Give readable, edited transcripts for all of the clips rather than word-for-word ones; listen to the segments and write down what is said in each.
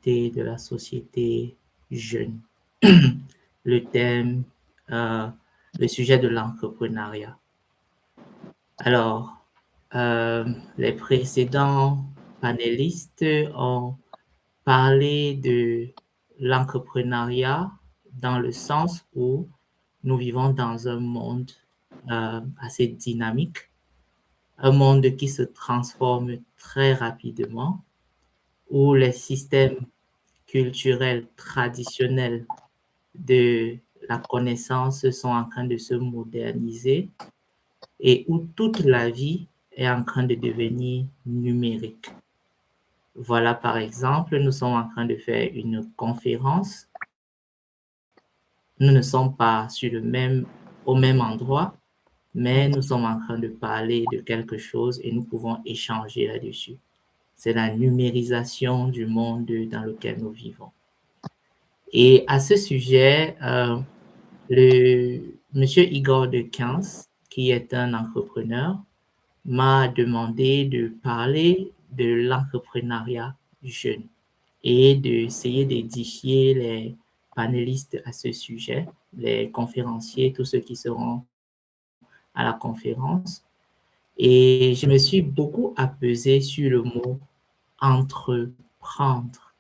actualité de la société jeune. Le thème, euh, le sujet de l'entrepreneuriat. Alors, les précédents panélistes ont parlé de l'entrepreneuriat dans le sens où nous vivons dans un monde assez dynamique, un monde qui se transforme très rapidement, où les systèmes culturels traditionnels de la connaissance sont en train de se moderniser et où toute la vie est en train de devenir numérique. Voilà, par exemple, nous sommes en train de faire une conférence. Nous ne sommes pas au même endroit, mais nous sommes en train de parler de quelque chose et nous pouvons échanger là-dessus. C'est la numérisation du monde dans lequel nous vivons. Et à ce sujet, monsieur Igor de Kins, qui est un entrepreneur, m'a demandé de parler de l'entrepreneuriat jeune et d'essayer d'édifier les panélistes à ce sujet, les conférenciers, tous ceux qui seront à la conférence. Et je me suis beaucoup apaisé sur le mot entreprendre.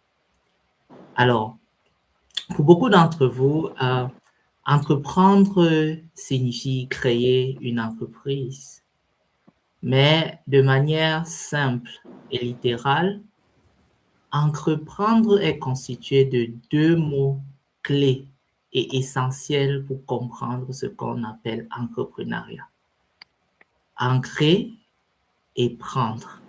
Alors, pour beaucoup d'entre vous, entreprendre signifie créer une entreprise, mais de manière simple et littérale, entreprendre est constitué de deux mots clés et essentiels pour comprendre ce qu'on appelle entrepreneuriat. Ancrer et prendre.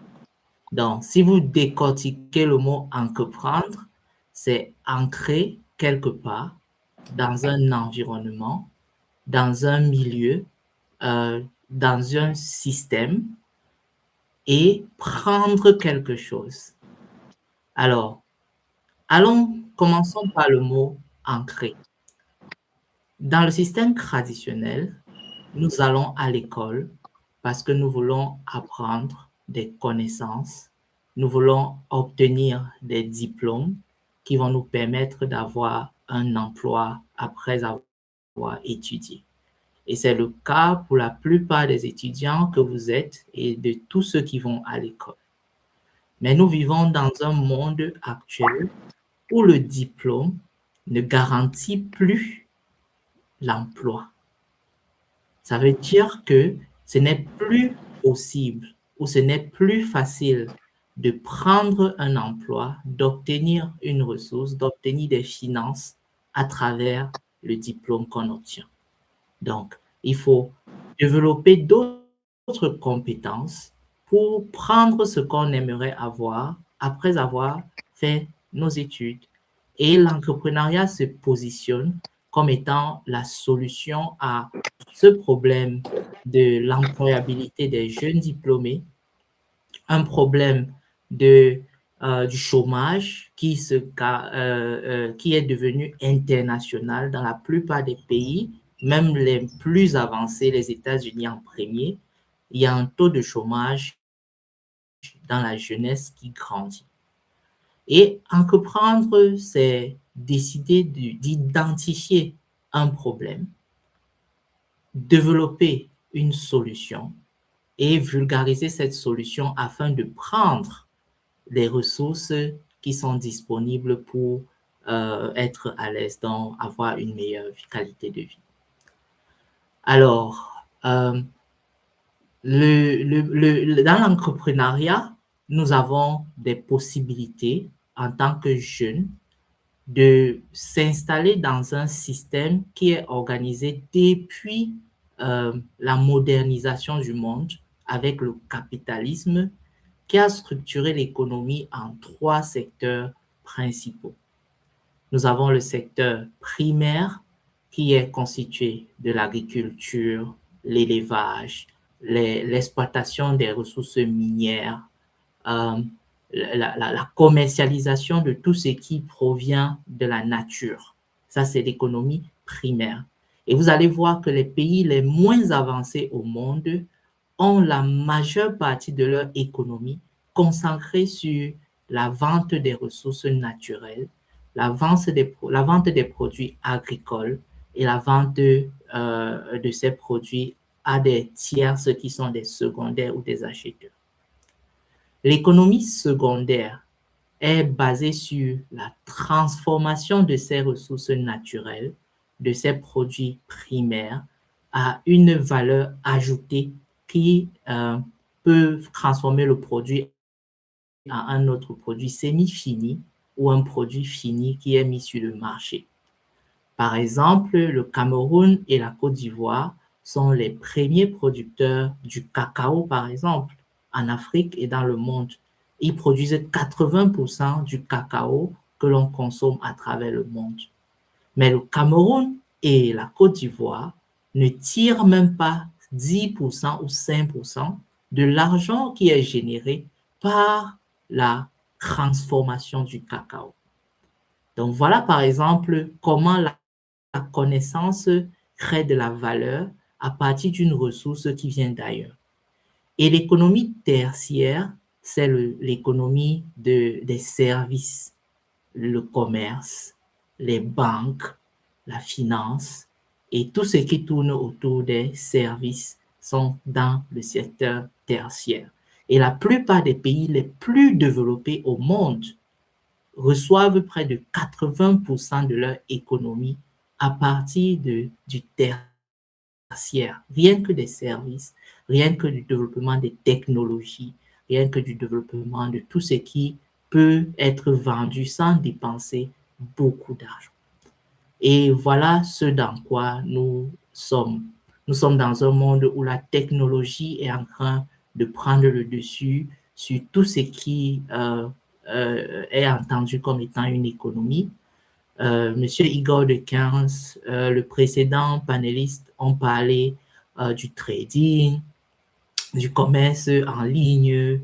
Donc, si vous décortiquez le mot entreprendre, c'est ancrer quelque part dans un environnement, dans un milieu, dans un système et prendre quelque chose. Alors, commençons par le mot ancrer. Dans le système traditionnel, nous allons à l'école parce que nous voulons apprendre des connaissances, nous voulons obtenir des diplômes qui vont nous permettre d'avoir un emploi après avoir étudié. Et c'est le cas pour la plupart des étudiants que vous êtes et de tous ceux qui vont à l'école. Mais nous vivons dans un monde actuel où le diplôme ne garantit plus l'emploi. Ça veut dire que ce n'est plus possible ou ce n'est plus facile de prendre un emploi, d'obtenir une ressource, d'obtenir des finances à travers le diplôme qu'on obtient. Donc, il faut développer d'autres compétences pour prendre ce qu'on aimerait avoir après avoir fait nos études. Et l'entrepreneuriat se positionne comme étant la solution à ce problème de l'employabilité des jeunes diplômés, un problème du chômage qui est devenu international dans la plupart des pays, même les plus avancés, les États-Unis en premier. Il y a un taux de chômage dans la jeunesse qui grandit. Et entreprendre, c'est décider d'identifier un problème, développer une solution et vulgariser cette solution afin de prendre les ressources qui sont disponibles pour être à l'aise, donc avoir une meilleure qualité de vie. Alors, dans l'entrepreneuriat, nous avons des possibilités en tant que jeunes de s'installer dans un système qui est organisé depuis la modernisation du monde avec le capitalisme qui a structuré l'économie en trois secteurs principaux. Nous avons le secteur primaire qui est constitué de l'agriculture, l'élevage, l'exploitation des ressources minières, la commercialisation de tout ce qui provient de la nature. Ça, c'est l'économie primaire. Et vous allez voir que les pays les moins avancés au monde ont la majeure partie de leur économie concentrée sur la vente des ressources naturelles, la vente des produits agricoles et la vente de ces produits à des tierces qui sont des secondaires ou des acheteurs. L'économie secondaire est basée sur la transformation de ces ressources naturelles, de ces produits primaires, à une valeur ajoutée qui peut transformer le produit à un autre produit semi-fini ou un produit fini qui est mis sur le marché. Par exemple, le Cameroun et la Côte d'Ivoire sont les premiers producteurs du cacao, par exemple, en Afrique et dans le monde. Ils produisent 80% du cacao que l'on consomme à travers le monde. Mais le Cameroun et la Côte d'Ivoire ne tirent même pas 10% ou 5% de l'argent qui est généré par la transformation du cacao. Donc voilà par exemple comment la connaissance crée de la valeur à partir d'une ressource qui vient d'ailleurs. Et l'économie tertiaire, c'est l'économie des services, le commerce, les banques, la finance et tout ce qui tourne autour des services sont dans le secteur tertiaire. Et la plupart des pays les plus développés au monde reçoivent près de 80% de leur économie à partir du tertiaire, rien que des services, rien que du développement des technologies, rien que du développement de tout ce qui peut être vendu sans dépenser beaucoup d'argent. Et voilà ce dans quoi nous sommes. Nous sommes dans un monde où la technologie est en train de prendre le dessus sur tout ce qui est entendu comme étant une économie. Monsieur Igor Dequens, le précédent panéliste, ont parlé du trading, du commerce en ligne,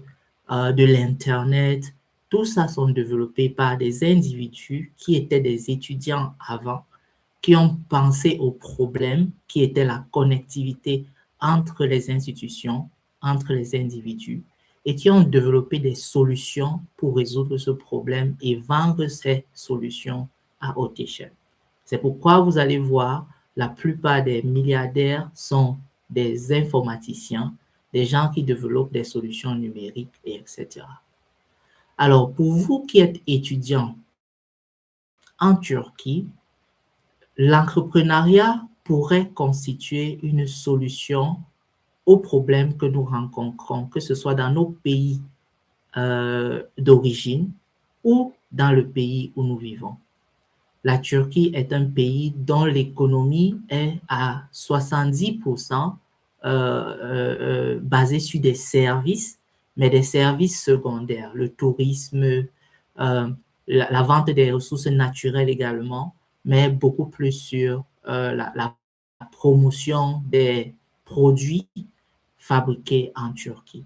de l'Internet. Tout ça sont développés par des individus qui étaient des étudiants avant, qui ont pensé au problème qui était la connectivité entre les institutions, entre les individus, et qui ont développé des solutions pour résoudre ce problème et vendre ces solutions à haute échelle. C'est pourquoi vous allez voir, la plupart des milliardaires sont des informaticiens, des gens qui développent des solutions numériques, etc. Alors, pour vous qui êtes étudiant en Turquie, l'entrepreneuriat pourrait constituer une solution aux problèmes que nous rencontrons, que ce soit dans nos pays d'origine ou dans le pays où nous vivons. La Turquie est un pays dont l'économie est à 70% basée sur des services, mais des services secondaires, le tourisme, la vente des ressources naturelles également, mais beaucoup plus sur la promotion des produits fabriqués en Turquie.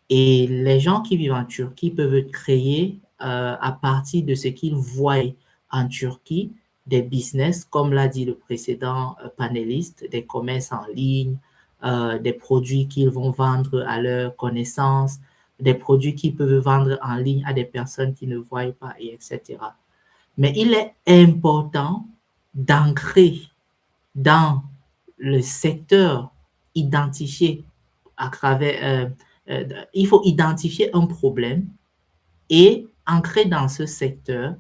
Et les gens qui vivent en Turquie peuvent créer à partir de ce qu'ils voient en Turquie des business, comme l'a dit le précédent panéliste, des commerces en ligne, des produits qu'ils vont vendre à leur connaissance, des produits qu'ils peuvent vendre en ligne à des personnes qui ne voient pas, et etc. Mais il est important d'ancrer dans le secteur identifié à travers, il faut identifier un problème et ancrer dans ce secteur,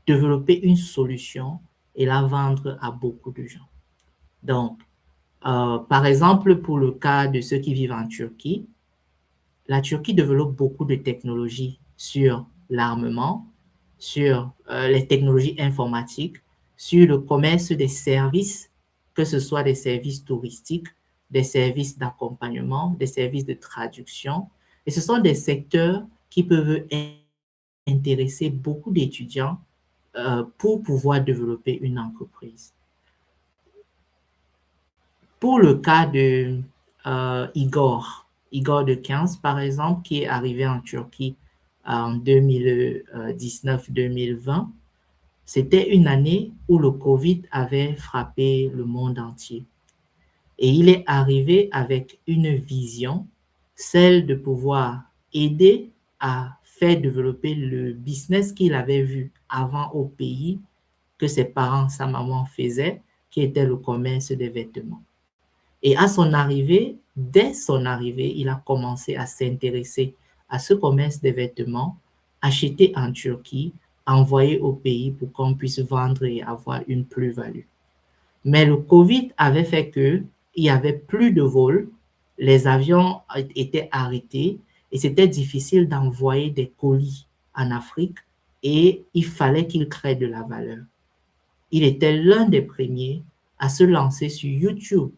développer une solution et la vendre à beaucoup de gens. Donc, par exemple, pour le cas de ceux qui vivent en Turquie, la Turquie développe beaucoup de technologies sur l'armement, sur les technologies informatiques, sur le commerce des services, que ce soit des services touristiques, des services d'accompagnement, des services de traduction. Et ce sont des secteurs qui peuvent intéresser beaucoup d'étudiants pour pouvoir développer une entreprise. Pour le cas de Igor Dequens, par exemple, qui est arrivé en Turquie en 2019-2020, c'était une année où le Covid avait frappé le monde entier. Et il est arrivé avec une vision, celle de pouvoir aider à faire développer le business qu'il avait vu avant au pays que ses parents, sa maman faisaient, qui était le commerce des vêtements. Et à son arrivée, dès son arrivée, il a commencé à s'intéresser à ce commerce des vêtements, acheter en Turquie, envoyer au pays pour qu'on puisse vendre et avoir une plus-value. Mais le Covid avait fait que il y avait plus de vols, les avions étaient arrêtés et c'était difficile d'envoyer des colis en Afrique et il fallait qu'il crée de la valeur. Il était l'un des premiers à se lancer sur YouTube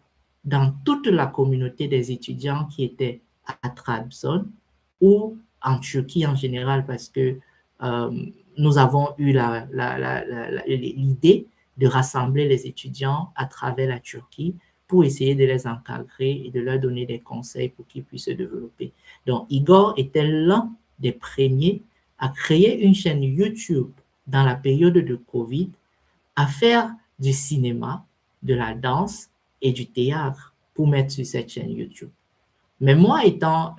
dans toute la communauté des étudiants qui étaient à Trabzon ou en Turquie en général parce que euh, nous avons eu l'idée de rassembler les étudiants à travers la Turquie pour essayer de les encadrer et de leur donner des conseils pour qu'ils puissent se développer. Donc, Igor était l'un des premiers à créer une chaîne YouTube dans la période de Covid à faire du cinéma, de la danse et du théâtre pour mettre sur cette chaîne YouTube. Mais moi, étant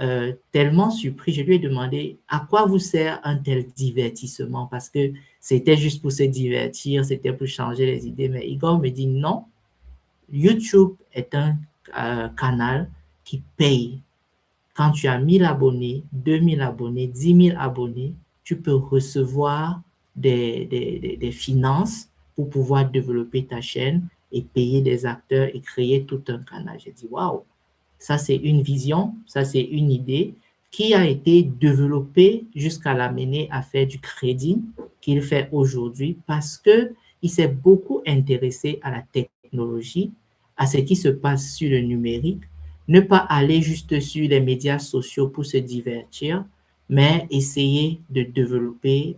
tellement surpris, je lui ai demandé à quoi vous sert un tel divertissement parce que c'était juste pour se divertir, c'était pour changer les idées. Mais Igor me dit non, YouTube est un canal qui paye. Quand tu as 1000 abonnés, 2000 abonnés, 10 000 abonnés, tu peux recevoir des finances pour pouvoir développer ta chaîne et payer des acteurs et créer tout un canal. J'ai dit, waouh, ça c'est une vision, ça c'est une idée qui a été développée jusqu'à l'amener à faire du crédit qu'il fait aujourd'hui parce qu'il s'est beaucoup intéressé à la technologie, à ce qui se passe sur le numérique, ne pas aller juste sur les médias sociaux pour se divertir, mais essayer de développer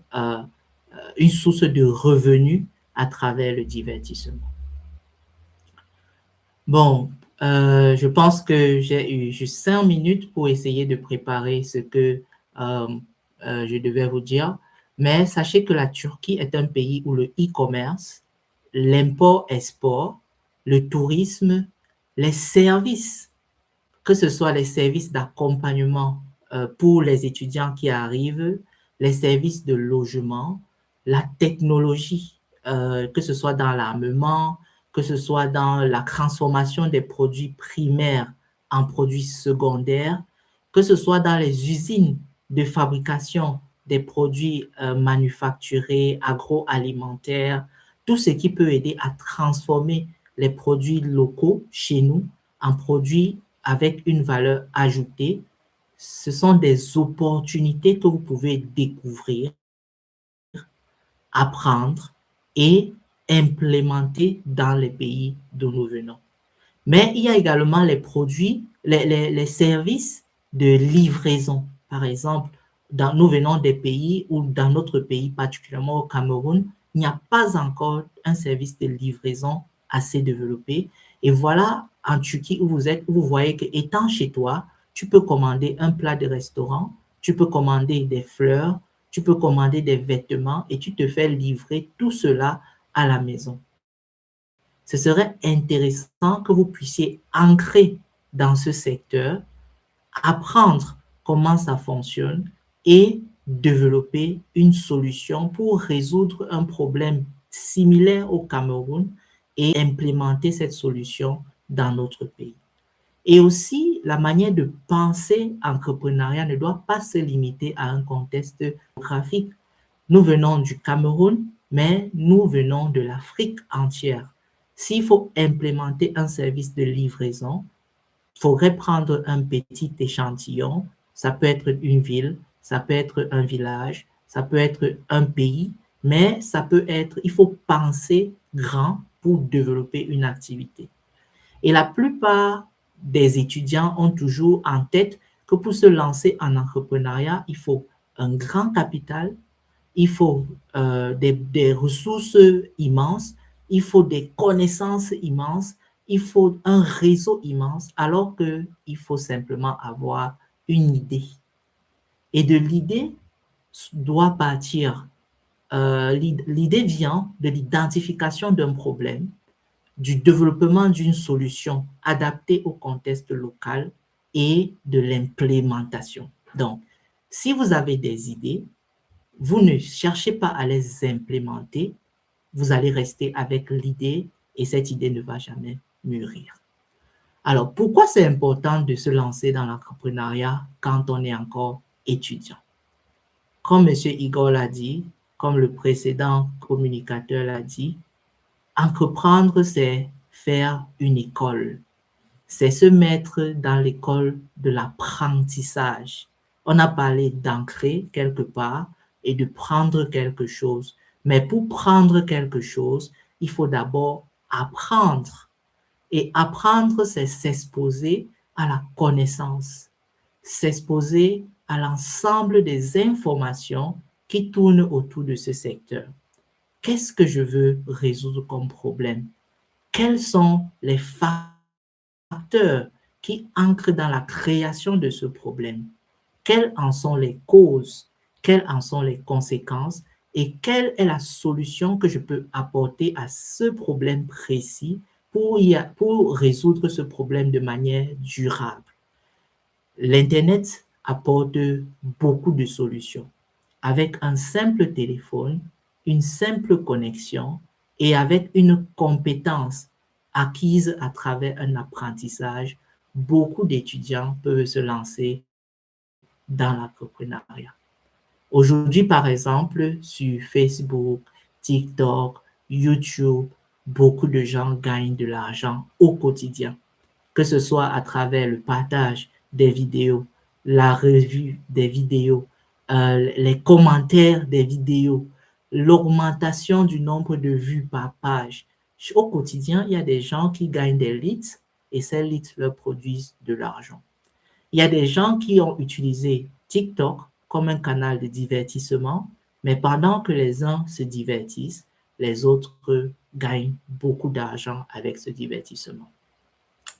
une source de revenus à travers le divertissement. Bon, je pense que j'ai eu juste 5 minutes pour essayer de préparer ce que euh, je devais vous dire. Mais sachez que la Turquie est un pays où le e-commerce, l'import-export, le tourisme, les services, que ce soit les services d'accompagnement pour les étudiants qui arrivent, les services de logement, la technologie, que ce soit dans l'armement, que ce soit dans la transformation des produits primaires en produits secondaires, que ce soit dans les usines de fabrication des produits manufacturés, agroalimentaires, tout ce qui peut aider à transformer les produits locaux chez nous en produits avec une valeur ajoutée. Ce sont des opportunités que vous pouvez découvrir, apprendre et implémenter dans les pays d'où nous venons. Mais il y a également les produits, les services de livraison. Par exemple, nous venons des pays ou dans notre pays, particulièrement au Cameroun, il n'y a pas encore un service de livraison assez développé. Et voilà, en Turquie où vous êtes, où vous voyez que étant chez toi, tu peux commander un plat de restaurant, tu peux commander des fleurs, tu peux commander des vêtements et tu te fais livrer tout cela à la maison. Ce serait intéressant que vous puissiez ancrer dans ce secteur, apprendre comment ça fonctionne et développer une solution pour résoudre un problème similaire au Cameroun et implémenter cette solution dans notre pays. Et aussi, la manière de penser entrepreneuriat ne doit pas se limiter à un contexte géographique. Nous venons du Cameroun, mais nous venons de l'Afrique entière. S'il faut implémenter un service de livraison, il faudrait prendre un petit échantillon. Ça peut être une ville, ça peut être un village, ça peut être un pays, mais ça peut être, il faut penser grand pour développer une activité. Et la plupart des étudiants ont toujours en tête que pour se lancer en entrepreneuriat, il faut un grand capital, il faut des ressources immenses, il faut des connaissances immenses, il faut un réseau immense, alors qu'il faut simplement avoir une idée. Et de l'idée doit partir, l'idée vient de l'identification d'un problème, du développement d'une solution adaptée au contexte local et de l'implémentation. Donc, Si vous avez des idées, vous ne cherchez pas à les implémenter, vous allez rester avec l'idée et cette idée ne va jamais mûrir. Alors, pourquoi c'est important de se lancer dans l'entrepreneuriat quand on est encore étudiant? Comme M. Igor l'a dit, comme le précédent communicateur l'a dit, entreprendre, c'est faire une école. C'est se mettre dans l'école de l'apprentissage. On a parlé d'ancrer quelque part et de prendre quelque chose. Mais pour prendre quelque chose, il faut d'abord apprendre. Et apprendre, c'est s'exposer à la connaissance, s'exposer à l'ensemble des informations qui tournent autour de ce secteur. Qu'est-ce que je veux résoudre comme problème? Quels sont les facteurs qui ancrent dans la création de ce problème? Quelles en sont les causes? Quelles en sont les conséquences? Et quelle est la solution que je peux apporter à ce problème précis pour résoudre ce problème de manière durable? L'Internet apporte beaucoup de solutions. Avec un simple téléphone, une simple connexion et avec une compétence acquise à travers un apprentissage, beaucoup d'étudiants peuvent se lancer dans l'entrepreneuriat. Aujourd'hui, par exemple, sur Facebook, TikTok, YouTube, beaucoup de gens gagnent de l'argent au quotidien, que ce soit à travers le partage des vidéos, la revue des vidéos, les commentaires des vidéos, l'augmentation du nombre de vues par page. Au quotidien, il y a des gens qui gagnent des leads et ces leads leur produisent de l'argent. Il y a des gens qui ont utilisé TikTok comme un canal de divertissement, mais pendant que les uns se divertissent, les autres gagnent beaucoup d'argent avec ce divertissement.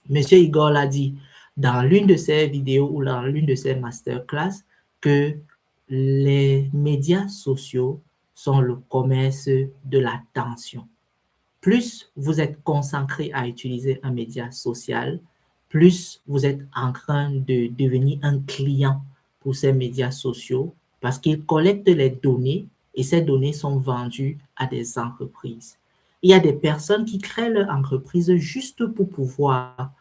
Monsieur Igor l'a dit dans l'une de ses vidéos ou dans l'une de ses masterclass que les médias sociaux sont le commerce de l'attention. Plus vous êtes concentré à utiliser un média social, plus vous êtes en train de devenir un client pour ces médias sociaux parce qu'ils collectent les données et ces données sont vendues à des entreprises. Il y a des personnes qui créent leur entreprise juste pour pouvoir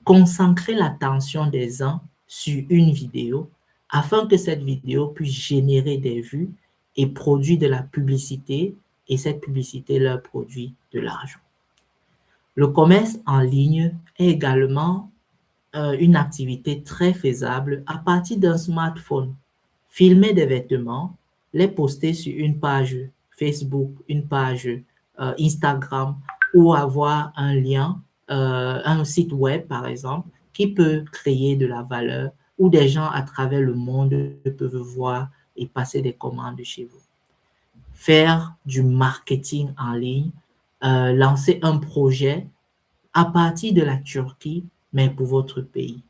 concentrer l'attention des uns sur une vidéo afin que cette vidéo puisse générer des vues et produire de la publicité et cette publicité leur produit de l'argent. Le commerce en ligne est également une activité très faisable à partir d'un smartphone. Filmer des vêtements, les poster sur une page Facebook, une page Instagram ou avoir un lien, un site web par exemple, qui peut créer de la valeur où des gens à travers le monde peuvent voir et passer des commandes chez vous. Faire du marketing en ligne, lancer un projet à partir de la Turquie, mais pour votre pays.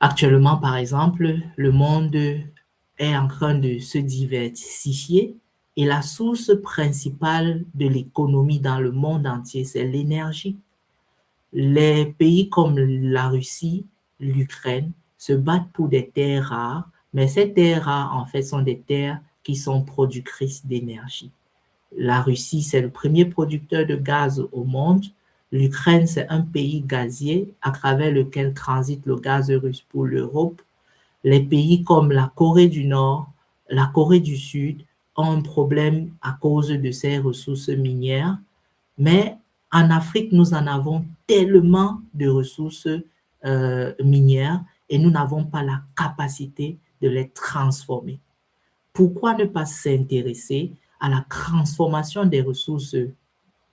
Actuellement, par exemple, le monde est en train de se diversifier et la source principale de l'économie dans le monde entier, c'est l'énergie. Les pays comme la Russie, l'Ukraine se battent pour des terres rares, mais ces terres rares, en fait, sont des terres qui sont productrices d'énergie. La Russie, c'est le premier producteur de gaz au monde. L'Ukraine, c'est un pays gazier à travers lequel transite le gaz russe pour l'Europe. Les pays comme la Corée du Nord, la Corée du Sud ont un problème à cause de ces ressources minières. Mais en Afrique, nous en avons tellement de ressources minières et nous n'avons pas la capacité de les transformer. Pourquoi ne pas s'intéresser à la transformation des ressources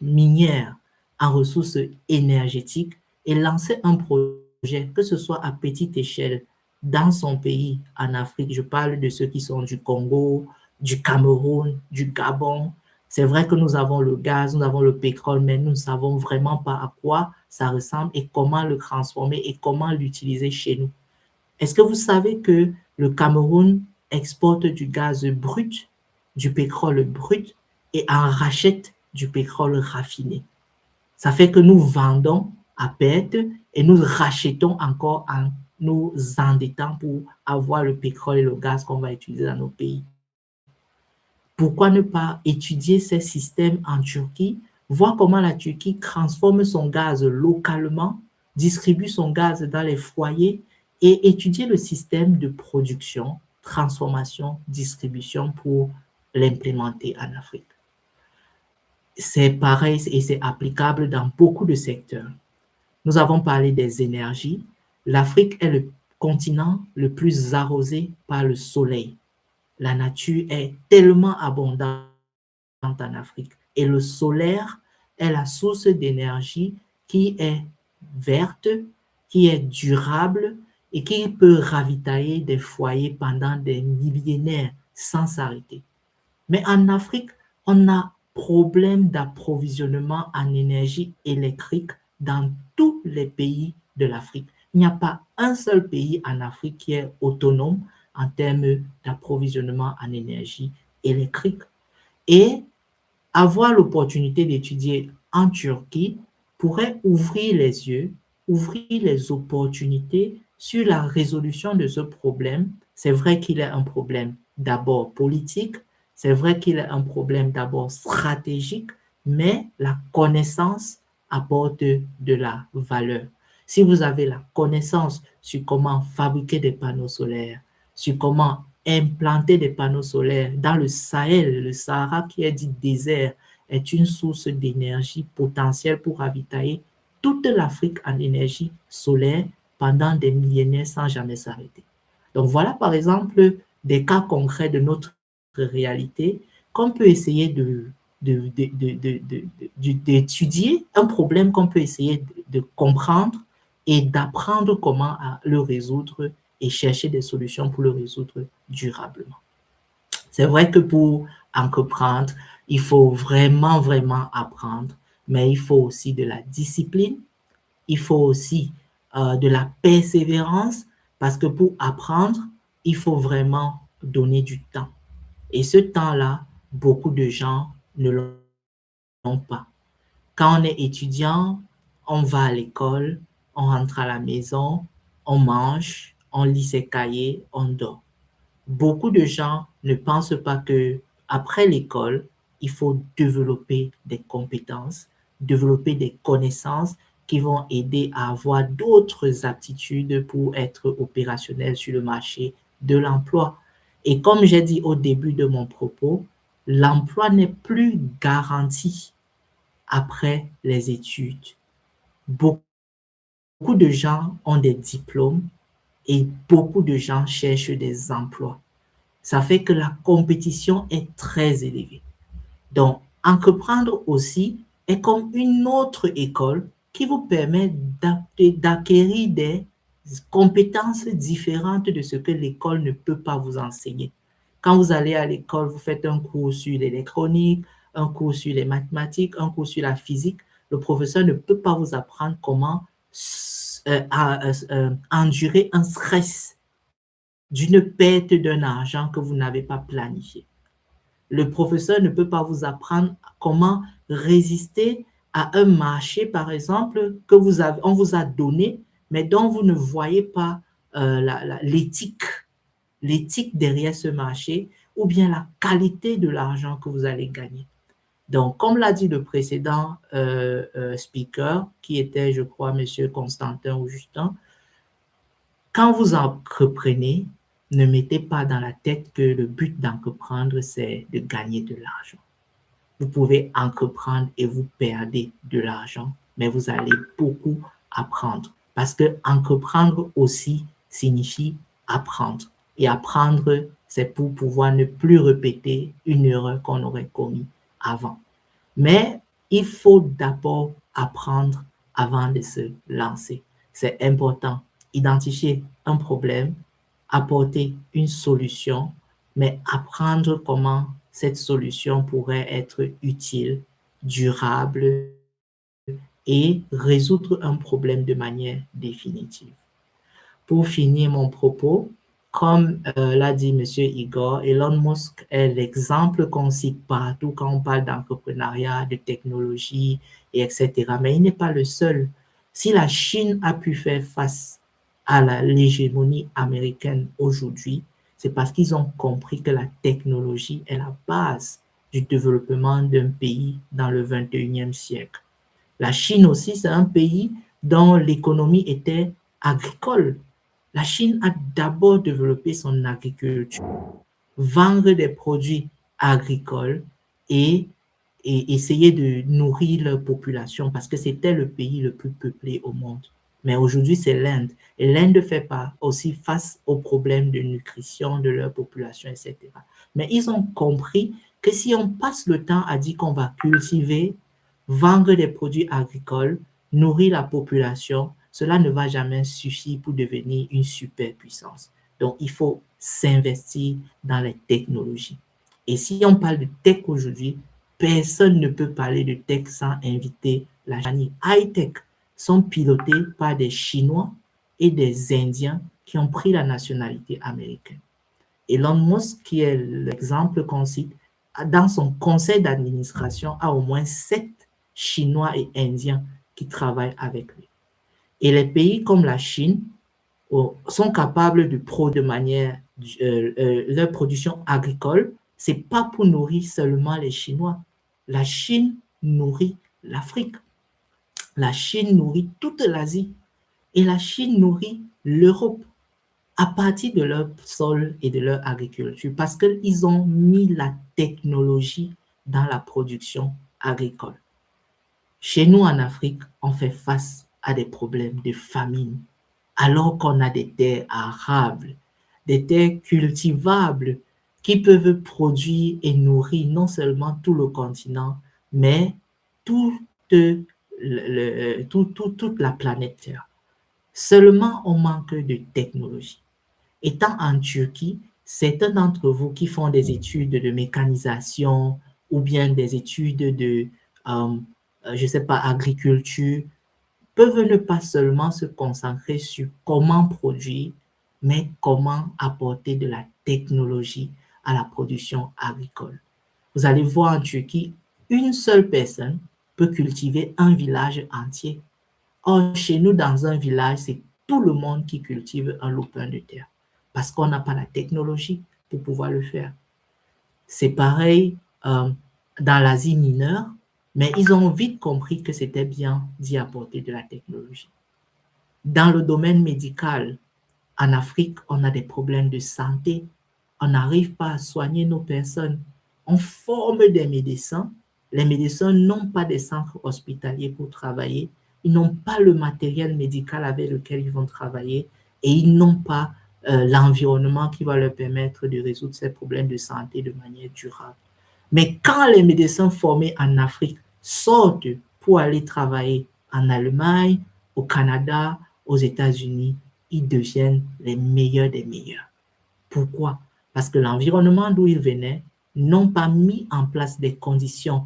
minières en ressources énergétiques et lancer un projet, que ce soit à petite échelle, dans son pays, en Afrique? Je parle de ceux qui sont du Congo, du Cameroun, du Gabon. C'est vrai que nous avons le gaz, nous avons le pétrole, mais nous ne savons vraiment pas à quoi ça ressemble et comment le transformer et comment l'utiliser chez nous. Est-ce que vous savez que le Cameroun exporte du gaz brut, du pétrole brut et en rachète du pétrole raffiné? Ça fait que nous vendons à perte et nous rachetons encore en nous endettant pour avoir le pétrole et le gaz qu'on va utiliser dans nos pays. Pourquoi ne pas étudier ces systèmes en Turquie, voir comment la Turquie transforme son gaz localement, distribue son gaz dans les foyers et étudier le système de production, transformation, distribution pour l'implémenter en Afrique. C'est pareil et c'est applicable dans beaucoup de secteurs. Nous avons parlé des énergies. L'Afrique est le continent le plus arrosé par le soleil. La nature est tellement abondante en Afrique. Et le solaire est la source d'énergie qui est verte, qui est durable et qui peut ravitailler des foyers pendant des millénaires sans s'arrêter. Mais en Afrique, on a problème d'approvisionnement en énergie électrique dans tous les pays de l'Afrique. Il n'y a pas un seul pays en Afrique qui est autonome en termes d'approvisionnement en énergie électrique. Et avoir l'opportunité d'étudier en Turquie pourrait ouvrir les yeux, ouvrir les opportunités sur la résolution de ce problème. C'est vrai qu'il est un problème d'abord politique, c'est vrai qu'il est un problème d'abord stratégique, mais la connaissance apporte de la valeur. Si vous avez la connaissance sur comment fabriquer des panneaux solaires, sur comment implanter des panneaux solaires dans le Sahel, le Sahara qui est dit désert, est une source d'énergie potentielle pour ravitailler toute l'Afrique en énergie solaire pendant des millénaires sans jamais s'arrêter. Donc voilà par exemple des cas concrets de notre réalité qu'on peut essayer d'étudier, un problème qu'on peut essayer de comprendre et d'apprendre comment le résoudre et chercher des solutions pour le résoudre durablement. C'est vrai que pour entreprendre, il faut vraiment, vraiment apprendre, mais il faut aussi de la discipline, il faut aussi de la persévérance, parce que pour apprendre, il faut vraiment donner du temps. Et ce temps-là, beaucoup de gens ne l'ont pas. Quand on est étudiant, on va à l'école, on rentre à la maison, on mange, on lit ses cahiers, on dort. Beaucoup de gens ne pensent pas que après l'école, il faut développer des compétences, développer des connaissances qui vont aider à avoir d'autres aptitudes pour être opérationnel sur le marché de l'emploi. Et comme j'ai dit au début de mon propos, l'emploi n'est plus garanti après les études. Beaucoup de gens ont des diplômes et beaucoup de gens cherchent des emplois. Ça fait que la compétition est très élevée. Donc, entreprendre aussi est comme une autre école qui vous permet d'acquérir des compétences différentes de ce que l'école ne peut pas vous enseigner. Quand vous allez à l'école, vous faites un cours sur l'électronique, un cours sur les mathématiques, un cours sur la physique. Le professeur ne peut pas vous apprendre comment endurer un stress d'une perte d'un argent que vous n'avez pas planifié. Le professeur ne peut pas vous apprendre comment résister à un marché, par exemple, que on vous a donné, mais dont vous ne voyez pas l'éthique derrière ce marché ou bien la qualité de l'argent que vous allez gagner. Donc, comme l'a dit le précédent speaker, qui était, je crois, M. Constantin ou Justin, quand vous entreprenez, ne mettez pas dans la tête que le but d'entreprendre, c'est de gagner de l'argent. Vous pouvez entreprendre et vous perdez de l'argent, mais vous allez beaucoup apprendre. Parce que entreprendre aussi signifie apprendre. Et apprendre, c'est pour pouvoir ne plus répéter une erreur qu'on aurait commise avant. Mais il faut d'abord apprendre avant de se lancer. C'est important. Identifier un problème, apporter une solution, mais apprendre comment cette solution pourrait être utile, durable et résoudre un problème de manière définitive. Pour finir mon propos, comme l'a dit M. Igor, Elon Musk est l'exemple qu'on cite partout quand on parle d'entrepreneuriat, de technologie, etc. Mais il n'est pas le seul. Si la Chine a pu faire face à l'hégémonie américaine aujourd'hui, c'est parce qu'ils ont compris que la technologie est la base du développement d'un pays dans le 21e siècle. La Chine aussi, c'est un pays dont l'économie était agricole. La Chine a d'abord développé son agriculture, vendre des produits agricoles et, et essayer de nourrir leur population parce que c'était le pays le plus peuplé au monde. Mais aujourd'hui, c'est l'Inde. Et l'Inde fait pas aussi face aux problèmes de nutrition de leur population, etc. Mais ils ont compris que si on passe le temps à dire qu'on va cultiver, vendre des produits agricoles, nourrir la population, cela ne va jamais suffire pour devenir une superpuissance. Donc, il faut s'investir dans les technologies. Et si on parle de tech aujourd'hui, personne ne peut parler de tech sans inviter la Chine. High-tech sont pilotés par des Chinois et des Indiens qui ont pris la nationalité américaine. Elon Musk, qui est l'exemple qu'on cite, dans son conseil d'administration, a au moins 7 Chinois et Indiens qui travaillent avec lui. Et les pays comme la Chine sont capables de produire de manière leur production agricole, c'est pas pour nourrir seulement les Chinois. La Chine nourrit l'Afrique. La Chine nourrit toute l'Asie. Et la Chine nourrit l'Europe à partir de leur sol et de leur agriculture parce qu'ils ont mis la technologie dans la production agricole. Chez nous en Afrique, on fait face à des problèmes de famine alors qu'on a des terres arables, des terres cultivables qui peuvent produire et nourrir non seulement tout le continent, mais toute, toute la planète Terre. Seulement, on manque de technologie. Étant en Turquie, certains d'entre vous qui font des études de mécanisation ou bien des études de, je ne sais pas, agriculture, peuvent ne pas seulement se concentrer sur comment produire, mais comment apporter de la technologie à la production agricole. Vous allez voir en Turquie, une seule personne peut cultiver un village entier. Or, chez nous, dans un village, c'est tout le monde qui cultive un lopin de terre parce qu'on n'a pas la technologie pour pouvoir le faire. C'est pareil dans l'Asie mineure, mais ils ont vite compris que c'était bien d'y apporter de la technologie. Dans le domaine médical, en Afrique, on a des problèmes de santé. On n'arrive pas à soigner nos personnes. On forme des médecins. Les médecins n'ont pas des centres hospitaliers pour travailler. Ils n'ont pas le matériel médical avec lequel ils vont travailler et ils n'ont pas l'environnement qui va leur permettre de résoudre ces problèmes de santé de manière durable. Mais quand les médecins formés en Afrique sortent pour aller travailler en Allemagne, au Canada, aux États-Unis, ils deviennent les meilleurs des meilleurs. Pourquoi? Parce que l'environnement d'où ils venaient n'ont pas mis en place des conditions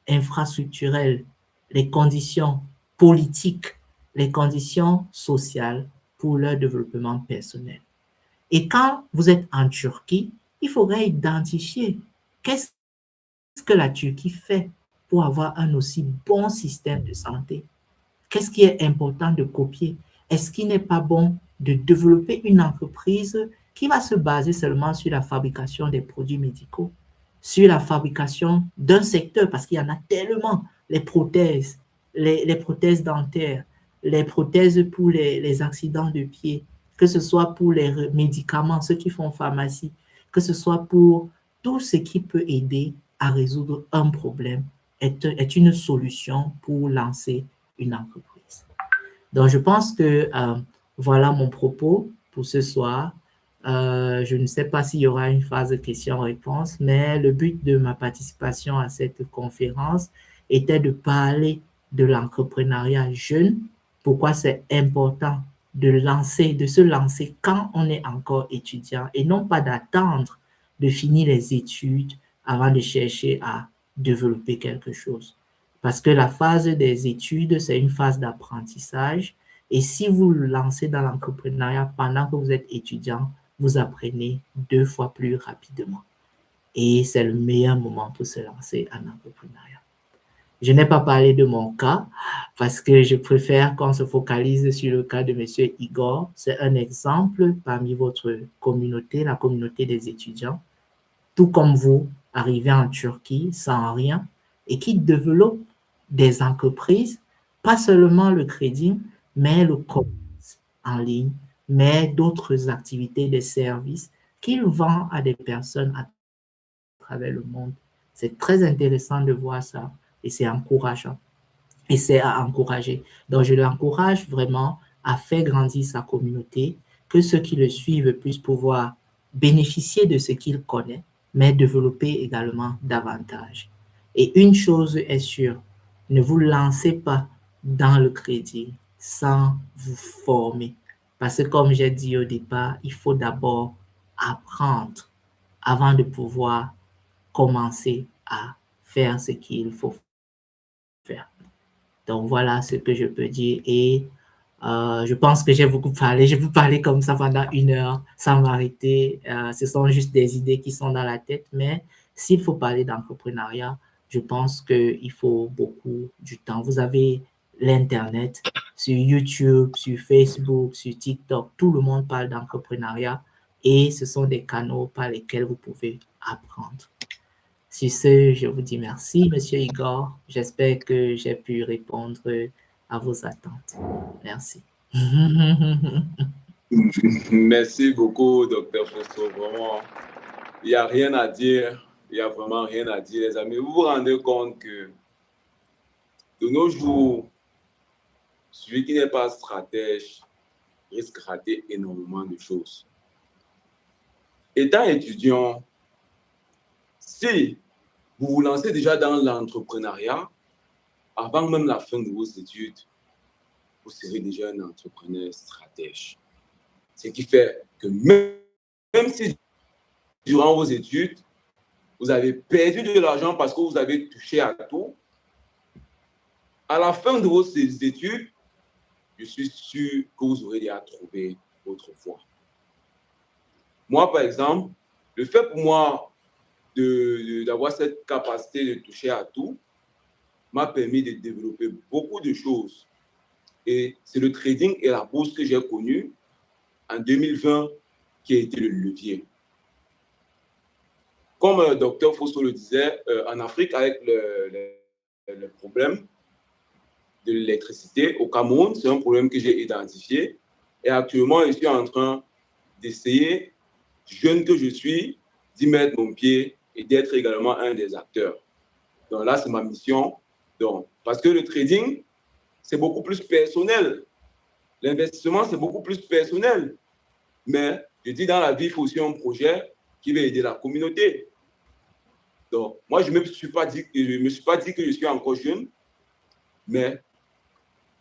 infrastructurelles, les conditions politiques, les conditions sociales pour leur développement personnel. Et quand vous êtes en Turquie, il faudrait identifier qu'est-ce que la Turquie fait pour avoir un aussi bon système de santé. Qu'est-ce qui est important de copier? Est-ce qu'il n'est pas bon de développer une entreprise qui va se baser seulement sur la fabrication des produits médicaux, sur la fabrication d'un secteur, parce qu'il y en a tellement, les prothèses, les prothèses dentaires, les prothèses pour les accidents de pied, que ce soit pour les médicaments, ceux qui font pharmacie, que ce soit pour tout ce qui peut aider à résoudre un problème, est une solution pour lancer une entreprise. Donc, je pense que voilà mon propos pour ce soir. Je ne sais pas s'il y aura une phase de questions-réponses, mais le but de ma participation à cette conférence était de parler de l'entrepreneuriat jeune, pourquoi c'est important de se lancer quand on est encore étudiant et non pas d'attendre de finir les études avant de chercher à développer quelque chose. Parce que la phase des études, c'est une phase d'apprentissage. Et si vous lancez dans l'entrepreneuriat pendant que vous êtes étudiant, vous apprenez 2 fois plus rapidement. Et c'est le meilleur moment pour se lancer en entrepreneuriat. Je n'ai pas parlé de mon cas parce que je préfère qu'on se focalise sur le cas de M. Igor. C'est un exemple parmi votre communauté, la communauté des étudiants, tout comme vous, arrivez en Turquie sans rien et qui développe des entreprises, pas seulement le crédit, mais le commerce en ligne, mais d'autres activités, des services qu'il vend à des personnes à travers le monde. C'est très intéressant de voir ça et c'est encourageant et c'est à encourager. Donc, je l'encourage vraiment à faire grandir sa communauté, que ceux qui le suivent puissent pouvoir bénéficier de ce qu'il connaît, mais développer également davantage. Et une chose est sûre, ne vous lancez pas dans le crédit sans vous former. Parce que comme j'ai dit au départ, il faut d'abord apprendre avant de pouvoir commencer à faire ce qu'il faut faire. Donc voilà ce que je peux dire et je pense que j'ai beaucoup parlé. Je peux parler comme ça pendant 1 heure sans m'arrêter. Ce sont juste des idées qui sont dans la tête, mais s'il faut parler d'entrepreneuriat, je pense qu'il faut beaucoup du temps. Vous avez l'Internet sur YouTube, sur Facebook, sur TikTok. Tout le monde parle d'entrepreneuriat et ce sont des canaux par lesquels vous pouvez apprendre. Sur ce, je vous dis merci, Monsieur Igor. J'espère que j'ai pu répondre à vos attentes. Merci. Merci beaucoup, Dr. Fosso. Vraiment, il n'y a rien à dire. Il n'y a vraiment rien à dire, les amis. Vous vous rendez compte que de nos jours, celui qui n'est pas stratège risque de rater énormément de choses. Étant étudiant, si vous vous lancez déjà dans l'entrepreneuriat, avant même la fin de vos études, vous serez déjà un entrepreneur stratège. Ce qui fait que même si durant vos études, vous avez perdu de l'argent parce que vous avez touché à tout, à la fin de vos études, je suis sûr que vous aurez déjà trouvé votre voie. Moi, par exemple, le fait pour moi d'avoir cette capacité de toucher à tout m'a permis de développer beaucoup de choses. Et c'est le trading et la bourse que j'ai connu en 2020 qui a été le levier. Comme le docteur Fosso le disait, en Afrique, avec le problème de l'électricité au Cameroun, c'est un problème que j'ai identifié. Et actuellement, je suis en train d'essayer, jeune que je suis, d'y mettre mon pied et d'être également un des acteurs. Donc là, c'est ma mission. Donc, parce que le trading, c'est beaucoup plus personnel. L'investissement, c'est beaucoup plus personnel. Mais je dis, dans la vie, il faut aussi un projet qui va aider la communauté. Donc, moi, je ne me suis pas dit que je suis encore jeune, mais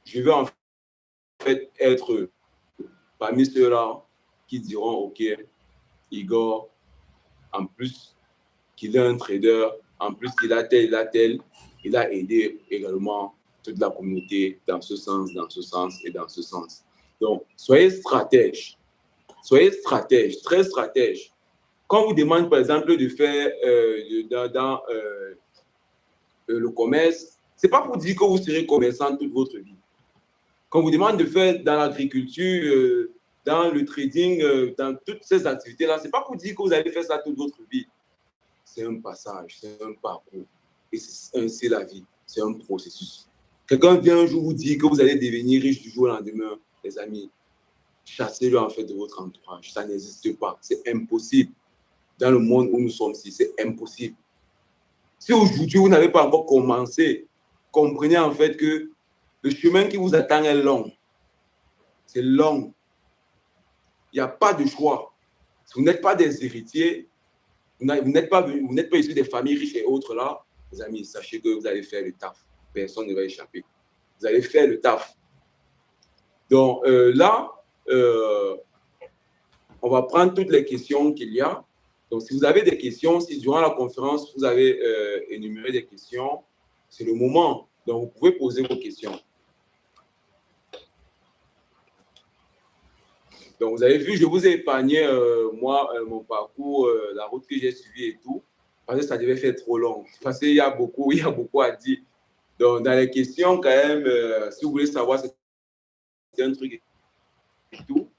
je veux en fait être parmi ceux-là qui diront, OK, Igor, en plus qu'il est un trader, en plus qu'il a tel, il a aidé également toute la communauté dans ce sens et dans ce sens. Donc, soyez stratège, très stratège. Quand on vous demande, par exemple, de faire dans le commerce, ce n'est pas pour dire que vous serez commerçant toute votre vie. Quand on vous demande de faire dans l'agriculture, dans le trading, dans toutes ces activités-là, ce n'est pas pour dire que vous allez faire ça toute votre vie. C'est un passage, c'est un parcours. Et c'est la vie, c'est un processus. Quelqu'un vient un jour vous dire que vous allez devenir riche du jour au lendemain, les amis, chassez-le en fait de votre entourage. Ça n'existe pas, c'est impossible. Dans le monde où nous sommes ici, c'est impossible. Si aujourd'hui vous n'avez pas encore commencé, comprenez en fait que le chemin qui vous attend est long. C'est long. Il n'y a pas de choix. Si vous n'êtes pas des héritiers, vous n'êtes pas issus des familles riches et autres là, les amis, sachez que vous allez faire le taf. Personne ne va échapper. Vous allez faire le taf. Donc là, on va prendre toutes les questions qu'il y a. Donc, si vous avez des questions, si durant la conférence, vous avez énuméré des questions, c'est le moment. Donc, vous pouvez poser vos questions. Donc, vous avez vu, je vous ai épargné, moi, mon parcours, la route que j'ai suivie et tout, parce que ça devait faire trop long. Parce qu'il y a beaucoup à dire. Donc, dans les questions, quand même, si vous voulez savoir si c'est un truc et tout,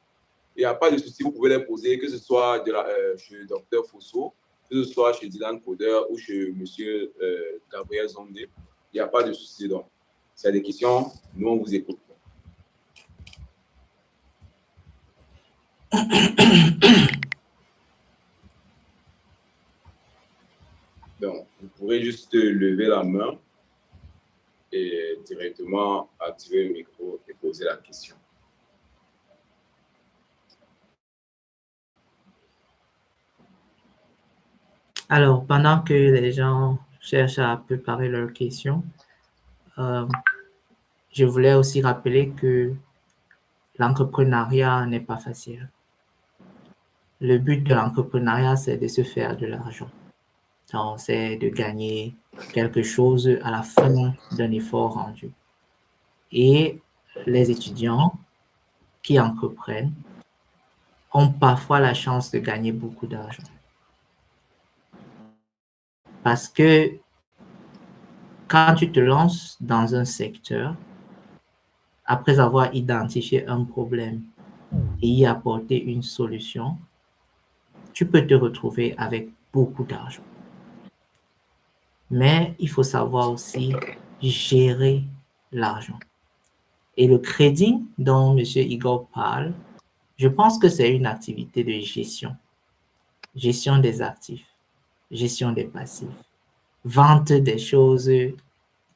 il n'y a pas de souci, vous pouvez les poser, que ce soit chez le docteur Fosso, que ce soit chez Dylan Coder ou chez monsieur Gabriel Zondé. Il n'y a pas de souci. Donc, s'il y a des questions, nous, on vous écoute. Donc, vous pourrez juste lever la main et directement activer le micro et poser la question. Alors, pendant que les gens cherchent à préparer leurs questions, je voulais aussi rappeler que l'entrepreneuriat n'est pas facile. Le but de l'entrepreneuriat, c'est de se faire de l'argent. Donc, c'est de gagner quelque chose à la fin d'un effort rendu. Et les étudiants qui entreprennent ont parfois la chance de gagner beaucoup d'argent. Parce que quand tu te lances dans un secteur, après avoir identifié un problème et y apporter une solution, tu peux te retrouver avec beaucoup d'argent. Mais il faut savoir aussi gérer l'argent. Et le crédit dont M. Igor parle, je pense que c'est une activité de gestion. Gestion des actifs, gestion des passifs, vente des choses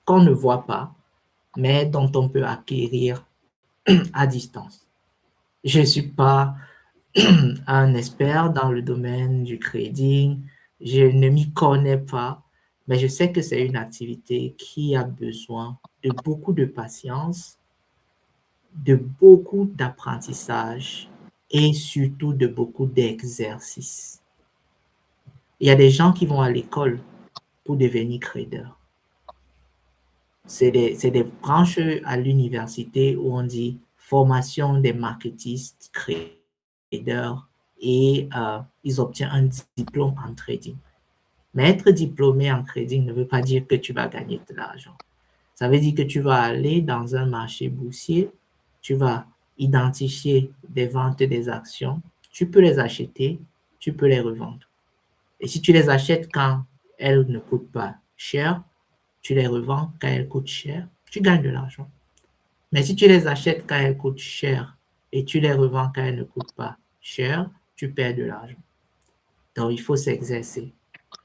qu'on ne voit pas, mais dont on peut acquérir à distance. Je ne suis pas un expert dans le domaine du trading, je ne m'y connais pas, mais je sais que c'est une activité qui a besoin de beaucoup de patience, de beaucoup d'apprentissage et surtout de beaucoup d'exercice. Il y a des gens qui vont à l'école pour devenir traders. C'est des branches à l'université où on dit formation des marketistes, traders, et ils obtiennent un diplôme en trading. Mais être diplômé en trading ne veut pas dire que tu vas gagner de l'argent. Ça veut dire que tu vas aller dans un marché boursier, tu vas identifier des ventes des actions, tu peux les acheter, tu peux les revendre. Et si tu les achètes quand elles ne coûtent pas cher, tu les revends quand elles coûtent cher, tu gagnes de l'argent. Mais si tu les achètes quand elles coûtent cher et tu les revends quand elles ne coûtent pas cher, tu perds de l'argent. Donc, il faut s'exercer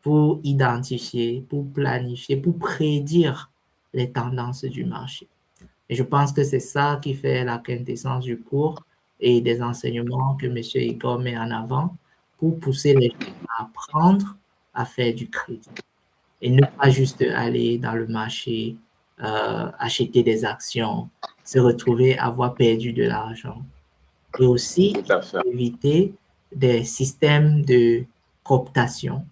pour identifier, pour planifier, pour prédire les tendances du marché. Et je pense que c'est ça qui fait la quintessence du cours et des enseignements que M. Igor met en avant pour pousser les gens à apprendre à faire du crédit et ne pas juste aller dans le marché, acheter des actions, se retrouver à avoir perdu de l'argent. Et aussi, éviter des systèmes de cooptation,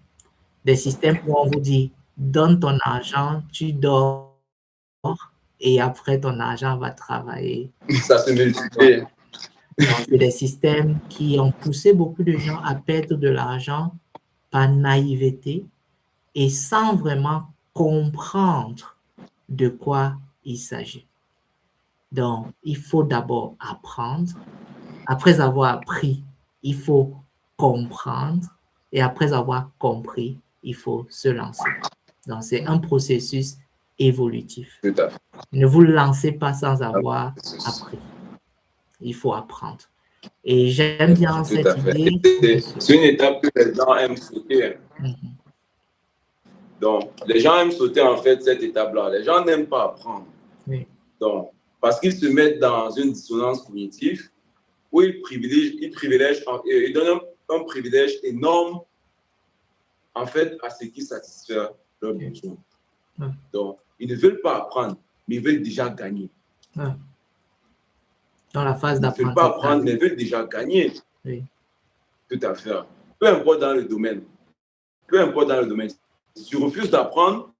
des systèmes où on vous dit « donne ton argent, tu dors et après ton argent va travailler ». Ça se multiplie. C'est des systèmes qui ont poussé beaucoup de gens à perdre de l'argent par naïveté et sans vraiment comprendre de quoi il s'agit. Donc, il faut d'abord apprendre. Après avoir appris, il faut comprendre. Et après avoir compris, il faut se lancer. Donc, c'est un processus évolutif. Tout à fait. Ne vous lancez pas sans avoir appris. Il faut apprendre. Et j'aime bien cette idée. C'est une étape que les gens aiment sauter. Donc, les gens aiment sauter en fait cette étape-là. Les gens n'aiment pas apprendre. Oui. Donc, parce qu'ils se mettent dans une dissonance cognitive où ils donnent un privilège énorme en fait à ce qui satisfait leurs besoins. Donc, ils ne veulent pas apprendre, mais ils veulent déjà gagner. Dans la phase d'apprentissage. Ils ne veulent pas apprendre, mais ils veulent déjà gagner. Oui. Tout à fait. Peu importe dans le domaine. Peu importe dans le domaine. Si tu refuses d'apprendre,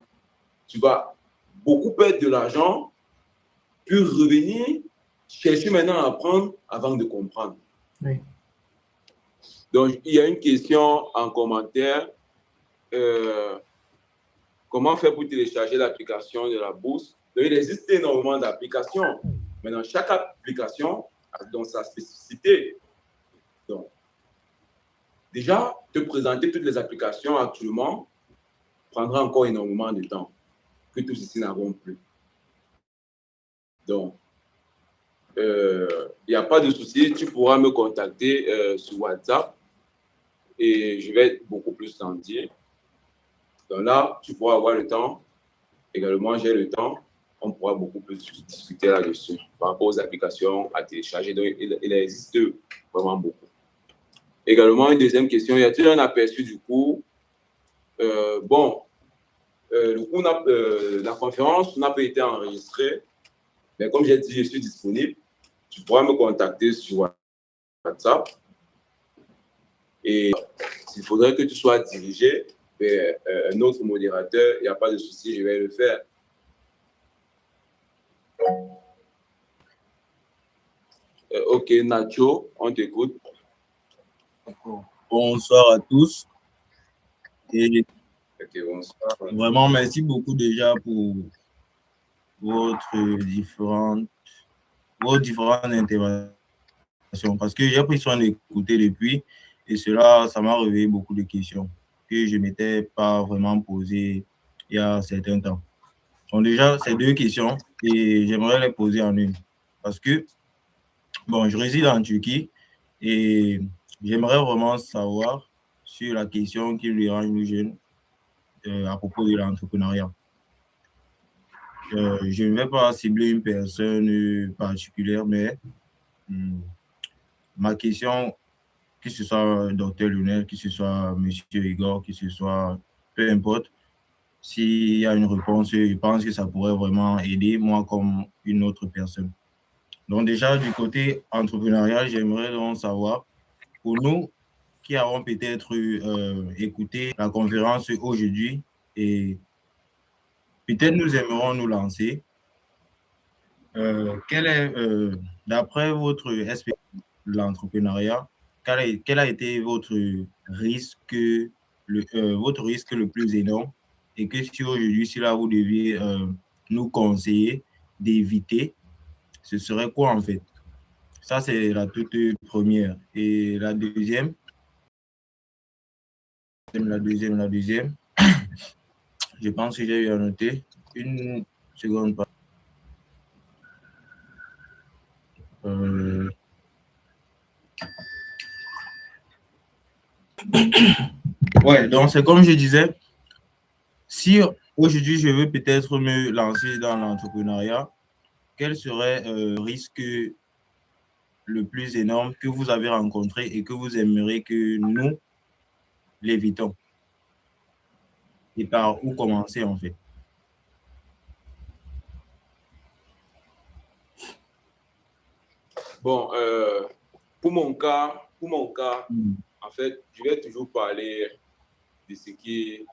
tu vas beaucoup perdre de l'argent, puis revenir, chercher maintenant à apprendre avant de comprendre. Oui. Donc, il y a une question en commentaire. comment faire pour télécharger l'application de la bourse. Donc, il existe énormément d'applications. Maintenant, chaque application a donc sa spécificité. Donc, déjà, te présenter toutes les applications actuellement prendra encore énormément de temps que tous ici n'avons plus. Donc, il n'y a pas de souci, tu pourras me contacter sur WhatsApp et je vais beaucoup plus t'en dire. Donc là, tu pourras avoir le temps. Également, j'ai le temps. On pourra beaucoup plus discuter là-dessus par rapport aux applications à télécharger. Donc, il existe vraiment beaucoup. Également, une deuxième question, y a-t-il un aperçu du cours? Bon, le cours, la conférence n'a pas été enregistrée, mais comme j'ai dit, je suis disponible. Tu pourras me contacter sur WhatsApp. Et s'il faudrait que tu sois dirigé vers un autre modérateur, il n'y a pas de souci, je vais le faire. Ok, Nacho, on t'écoute. Bonsoir à tous. Et Okay, bonsoir. vraiment, merci beaucoup déjà pour vos différentes interventions parce que j'ai pris soin d'écouter depuis et cela, ça m'a réveillé beaucoup de questions que je ne m'étais pas vraiment posées il y a un certain temps. Donc déjà, ces deux questions, et j'aimerais les poser en une parce que, bon, je réside en Turquie et j'aimerais vraiment savoir sur la question qui lui rend une jeune à propos de l'entrepreneuriat. Je ne vais pas cibler une personne particulière, mais ma question, que ce soit Dr Lionel, que ce soit M. Igor, que ce soit peu importe, s'il y a une réponse, je pense que ça pourrait vraiment aider moi comme une autre personne. Donc déjà, du côté entrepreneurial, j'aimerais donc savoir, pour nous qui avons peut-être écouté la conférence aujourd'hui et peut-être nous aimerons nous lancer. Quel est, d'après votre expérience de l'entrepreneuriat, quel a été votre risque le plus énorme et que si aujourd'hui, si là vous deviez nous conseiller d'éviter, ce serait quoi en fait? Ça, c'est la toute première. Et la deuxième, je pense que j'ai eu à noter une seconde. Ouais, donc c'est comme je disais, si aujourd'hui je veux peut-être me lancer dans l'entrepreneuriat, quel serait le risque le plus énorme que vous avez rencontré et que vous aimeriez que nous l'évitons? Et par où commencer en fait? Bon, pour mon cas, en fait, je vais toujours parler de ce qui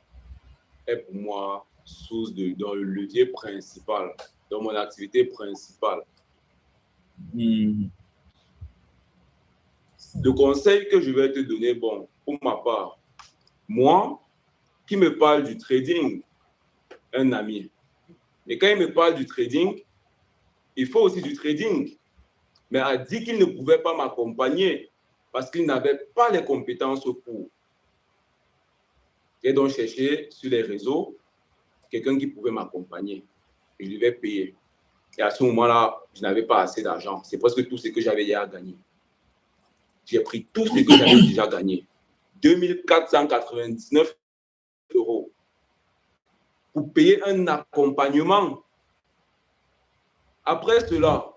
est pour moi source dans le levier principal, dans mon activité principale. Le conseil que je vais te donner, bon, pour ma part, moi, qui me parle du trading, un ami. Et quand il me parle du trading, il faut aussi du trading. Mais a dit qu'il ne pouvait pas m'accompagner parce qu'il n'avait pas les compétences pour. J'ai donc cherché sur les réseaux quelqu'un qui pouvait m'accompagner et je devais payer. Et à ce moment-là, je n'avais pas assez d'argent. C'est presque tout ce que j'avais déjà gagné. J'ai pris tout ce que j'avais déjà gagné. 2499 € pour payer un accompagnement. Après cela,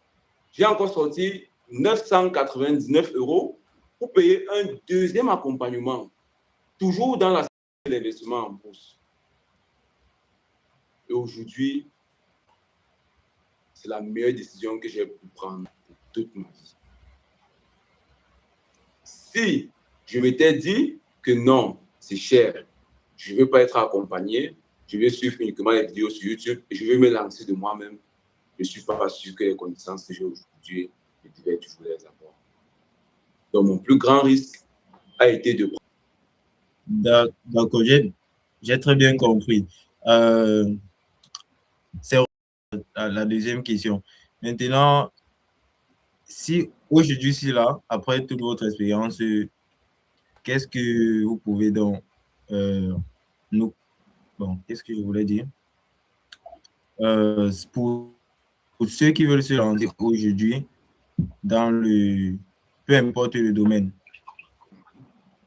j'ai encore sorti 999 € pour payer un deuxième accompagnement, toujours dans la l'investissement en bourse. Et aujourd'hui, c'est la meilleure décision que j'ai pu prendre pour toute ma vie. Si je m'étais dit que non, c'est cher, je ne veux pas être accompagné, je vais suivre uniquement les vidéos sur YouTube et je vais me lancer de moi-même, je ne suis pas sûr que les connaissances que j'ai aujourd'hui, je devais toujours les avoir. Donc, mon plus grand risque a été de... D'accord, j'ai très bien compris. C'est la deuxième question. Maintenant, si aujourd'hui, si là, après toute votre expérience, qu'est-ce que vous pouvez donc nous... Bon, qu'est-ce que je voulais dire? Pour ceux qui veulent se lancer aujourd'hui dans le... Peu importe le domaine,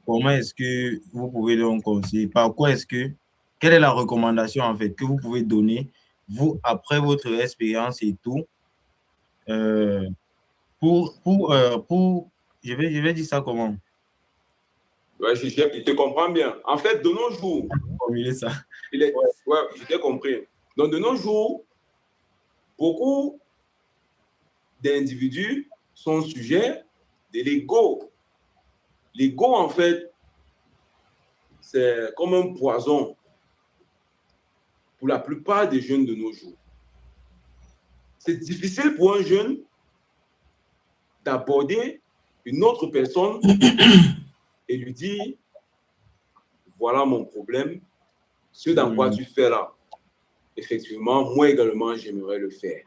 comment est-ce que vous pouvez donc conseiller? Par quoi est-ce que... Quelle est la recommandation, en fait, que vous pouvez donner, vous, après votre expérience et tout, euh, je vais dire ça comment? Ouais, je te comprends bien. En fait, de nos jours, Formuler ça. ouais, je t'ai compris. Donc, de nos jours, beaucoup d'individus sont sujets de l'ego. L'ego, en fait, c'est comme un poison pour la plupart des jeunes de nos jours. C'est difficile pour un jeune d'aborder une autre personne et lui dire, voilà mon problème, ce dans quoi tu fais là. Effectivement, moi également, j'aimerais le faire.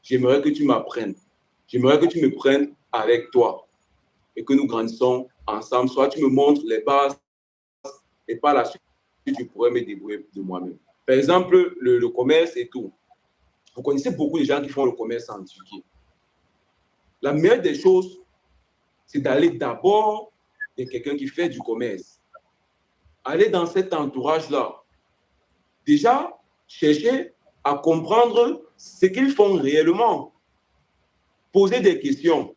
J'aimerais que tu m'apprennes. J'aimerais que tu me prennes avec toi et que nous grandissons ensemble. Soit tu me montres les bases et par la suite, tu pourrais me débrouiller de moi-même. Par exemple, le commerce et tout. Vous connaissez beaucoup de gens qui font le commerce en Turquie. La meilleure des choses, c'est d'aller d'abord de quelqu'un qui fait du commerce. Aller dans cet entourage-là. Déjà, chercher à comprendre ce qu'ils font réellement. Poser des questions.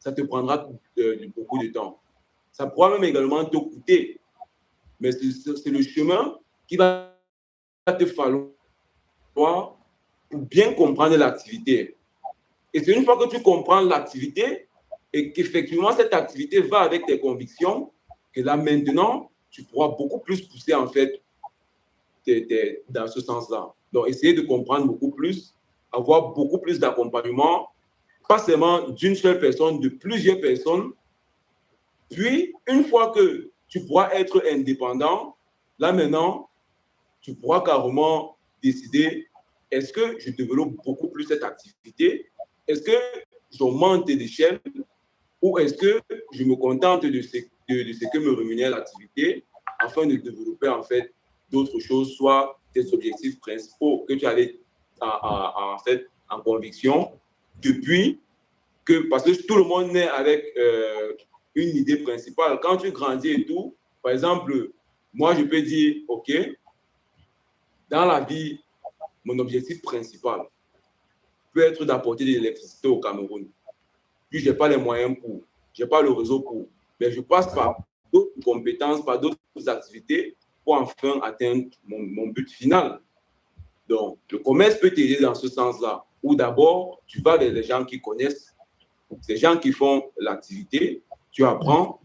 Ça te prendra beaucoup de temps. Ça pourra même également te coûter. Mais c'est le chemin qui va te falloir pour bien comprendre l'activité. Et c'est une fois que tu comprends l'activité et qu'effectivement cette activité va avec tes convictions, que là maintenant, tu pourras beaucoup plus pousser en fait dans ce sens-là. Donc, essayer de comprendre beaucoup plus, avoir beaucoup plus d'accompagnement, pas seulement d'une seule personne, de plusieurs personnes. Puis, une fois que tu pourras être indépendant, là maintenant, tu pourras carrément décider, est-ce que je développe beaucoup plus cette activité? Est-ce que j'augmente d'échelle? Ou est-ce que je me contente de ce que me rémunère l'activité afin de développer en fait d'autres choses, soit tes objectifs principaux que tu avais en fait en conviction depuis que, parce que tout le monde naît avec une idée principale. Quand tu grandis et tout, par exemple, moi je peux dire, OK, dans la vie, mon objectif principal peut être d'apporter de l'électricité au Cameroun. Puis je n'ai pas les moyens pour, je n'ai pas le réseau pour, mais je passe par d'autres compétences, par d'autres activités pour enfin atteindre mon but final. Donc, le commerce peut t'aider dans ce sens-là, où d'abord, tu vas vers les gens qui connaissent, ces gens qui font l'activité, tu apprends,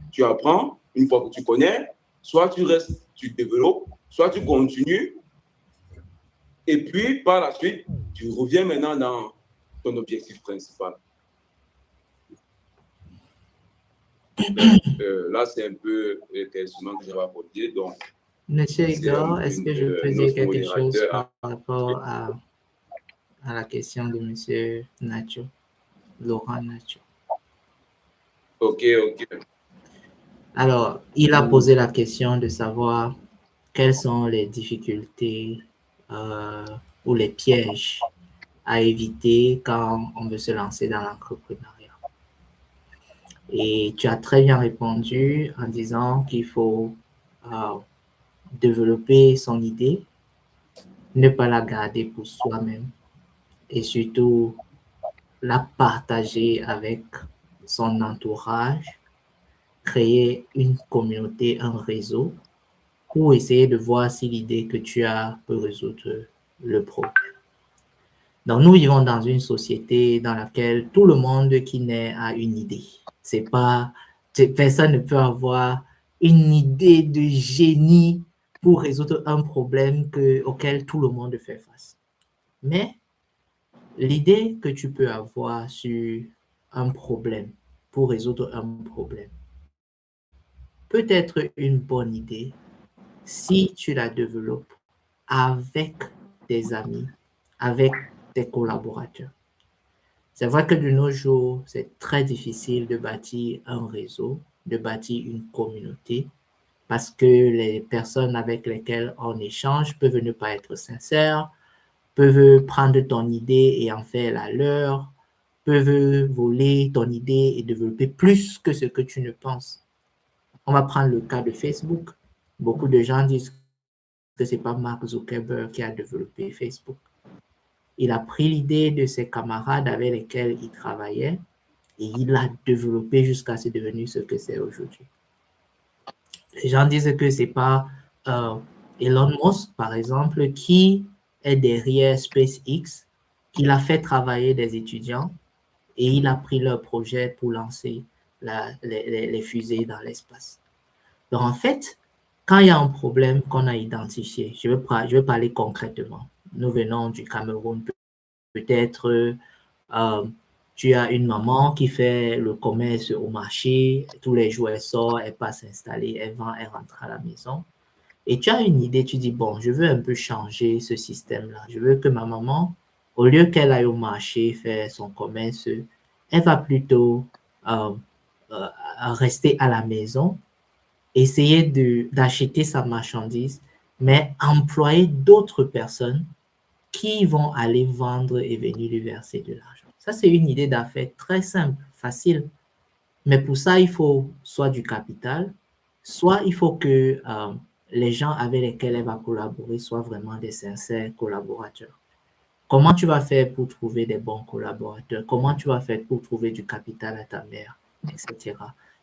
une fois que tu connais, soit tu restes, tu développes, soit tu continues, et puis par la suite, tu reviens maintenant dans ton objectif principal. Là, c'est un peu le questionnement que j'avais apporté. Donc, Monsieur Igor, est-ce que je peux dire quelque chose par rapport à la question de Monsieur Nacho, Laurent Nacho? Ok. Alors, il a posé la question de savoir quelles sont les difficultés ou les pièges à éviter quand on veut se lancer dans l'entrepreneuriat. Et tu as très bien répondu en disant qu'il faut développer son idée, ne pas la garder pour soi-même et surtout la partager avec son entourage, créer une communauté, un réseau pour essayer de voir si l'idée que tu as peut résoudre le problème. Donc, nous vivons dans une société dans laquelle tout le monde qui naît a une idée. C'est pas, personne ne peut avoir une idée de génie pour résoudre un problème auquel tout le monde fait face. Mais l'idée que tu peux avoir sur un problème, pour résoudre un problème, peut être une bonne idée, si tu la développes avec tes amis, avec tes collaborateurs. C'est vrai que de nos jours, c'est très difficile de bâtir un réseau, de bâtir une communauté, parce que les personnes avec lesquelles on échange peuvent ne pas être sincères, peuvent prendre ton idée et en faire la leur, peuvent voler ton idée et développer plus que ce que tu ne penses. On va prendre le cas de Facebook. Beaucoup de gens disent que ce n'est pas Mark Zuckerberg qui a développé Facebook. Il a pris l'idée de ses camarades avec lesquels il travaillait et il l'a développé jusqu'à ce devenir ce que c'est aujourd'hui. Les gens disent que ce n'est pas Elon Musk, par exemple, qui est derrière SpaceX, qui l'a fait travailler des étudiants et il a pris leur projet pour lancer les fusées dans l'espace. Donc, en fait, quand il y a un problème qu'on a identifié, je vais parler concrètement. Nous venons du Cameroun. Peut-être tu as une maman qui fait le commerce au marché, tous les jours elle sort, elle passe s'installer, elle vend, elle rentre à la maison. Et tu as une idée, tu dis, bon, je veux un peu changer ce système-là. Je veux que ma maman, au lieu qu'elle aille au marché faire son commerce, elle va plutôt rester à la maison, essayer d'acheter sa marchandise, mais employer d'autres personnes qui vont aller vendre et venir lui verser de l'argent. Ça, c'est une idée d'affaires très simple, facile. Mais pour ça, il faut soit du capital, soit il faut que les gens avec lesquels elle va collaborer soient vraiment des sincères collaborateurs. Comment tu vas faire pour trouver des bons collaborateurs? Comment tu vas faire pour trouver du capital à ta mère, etc.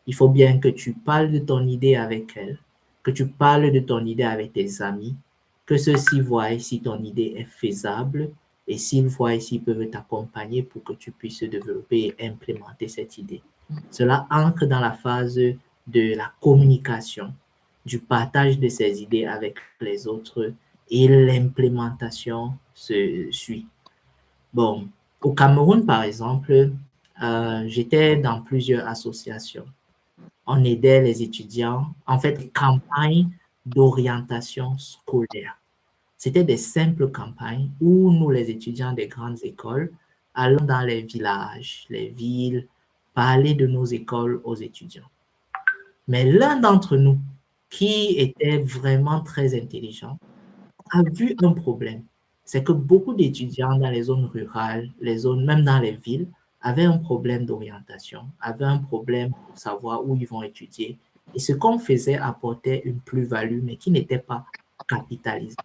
Il faut bien que tu parles de ton idée avec elle, que tu parles de ton idée avec tes amis, que ceux-ci voient si ton idée est faisable et s'ils voient s'ils peuvent t'accompagner pour que tu puisses développer et implémenter cette idée. Cela entre dans la phase de la communication, du partage de ces idées avec les autres et l'implémentation se suit. Bon, au Cameroun, par exemple, j'étais dans plusieurs associations. On aidait les étudiants, en fait, campagnes d'orientation scolaire. C'était des simples campagnes où nous, les étudiants des grandes écoles, allons dans les villages, les villes, parler de nos écoles aux étudiants. Mais l'un d'entre nous, qui était vraiment très intelligent, a vu un problème. C'est que beaucoup d'étudiants dans les zones rurales, les zones, même dans les villes, avaient un problème d'orientation, avaient un problème pour savoir où ils vont étudier. Et ce qu'on faisait apportait une plus-value, mais qui n'était pas capitalisée.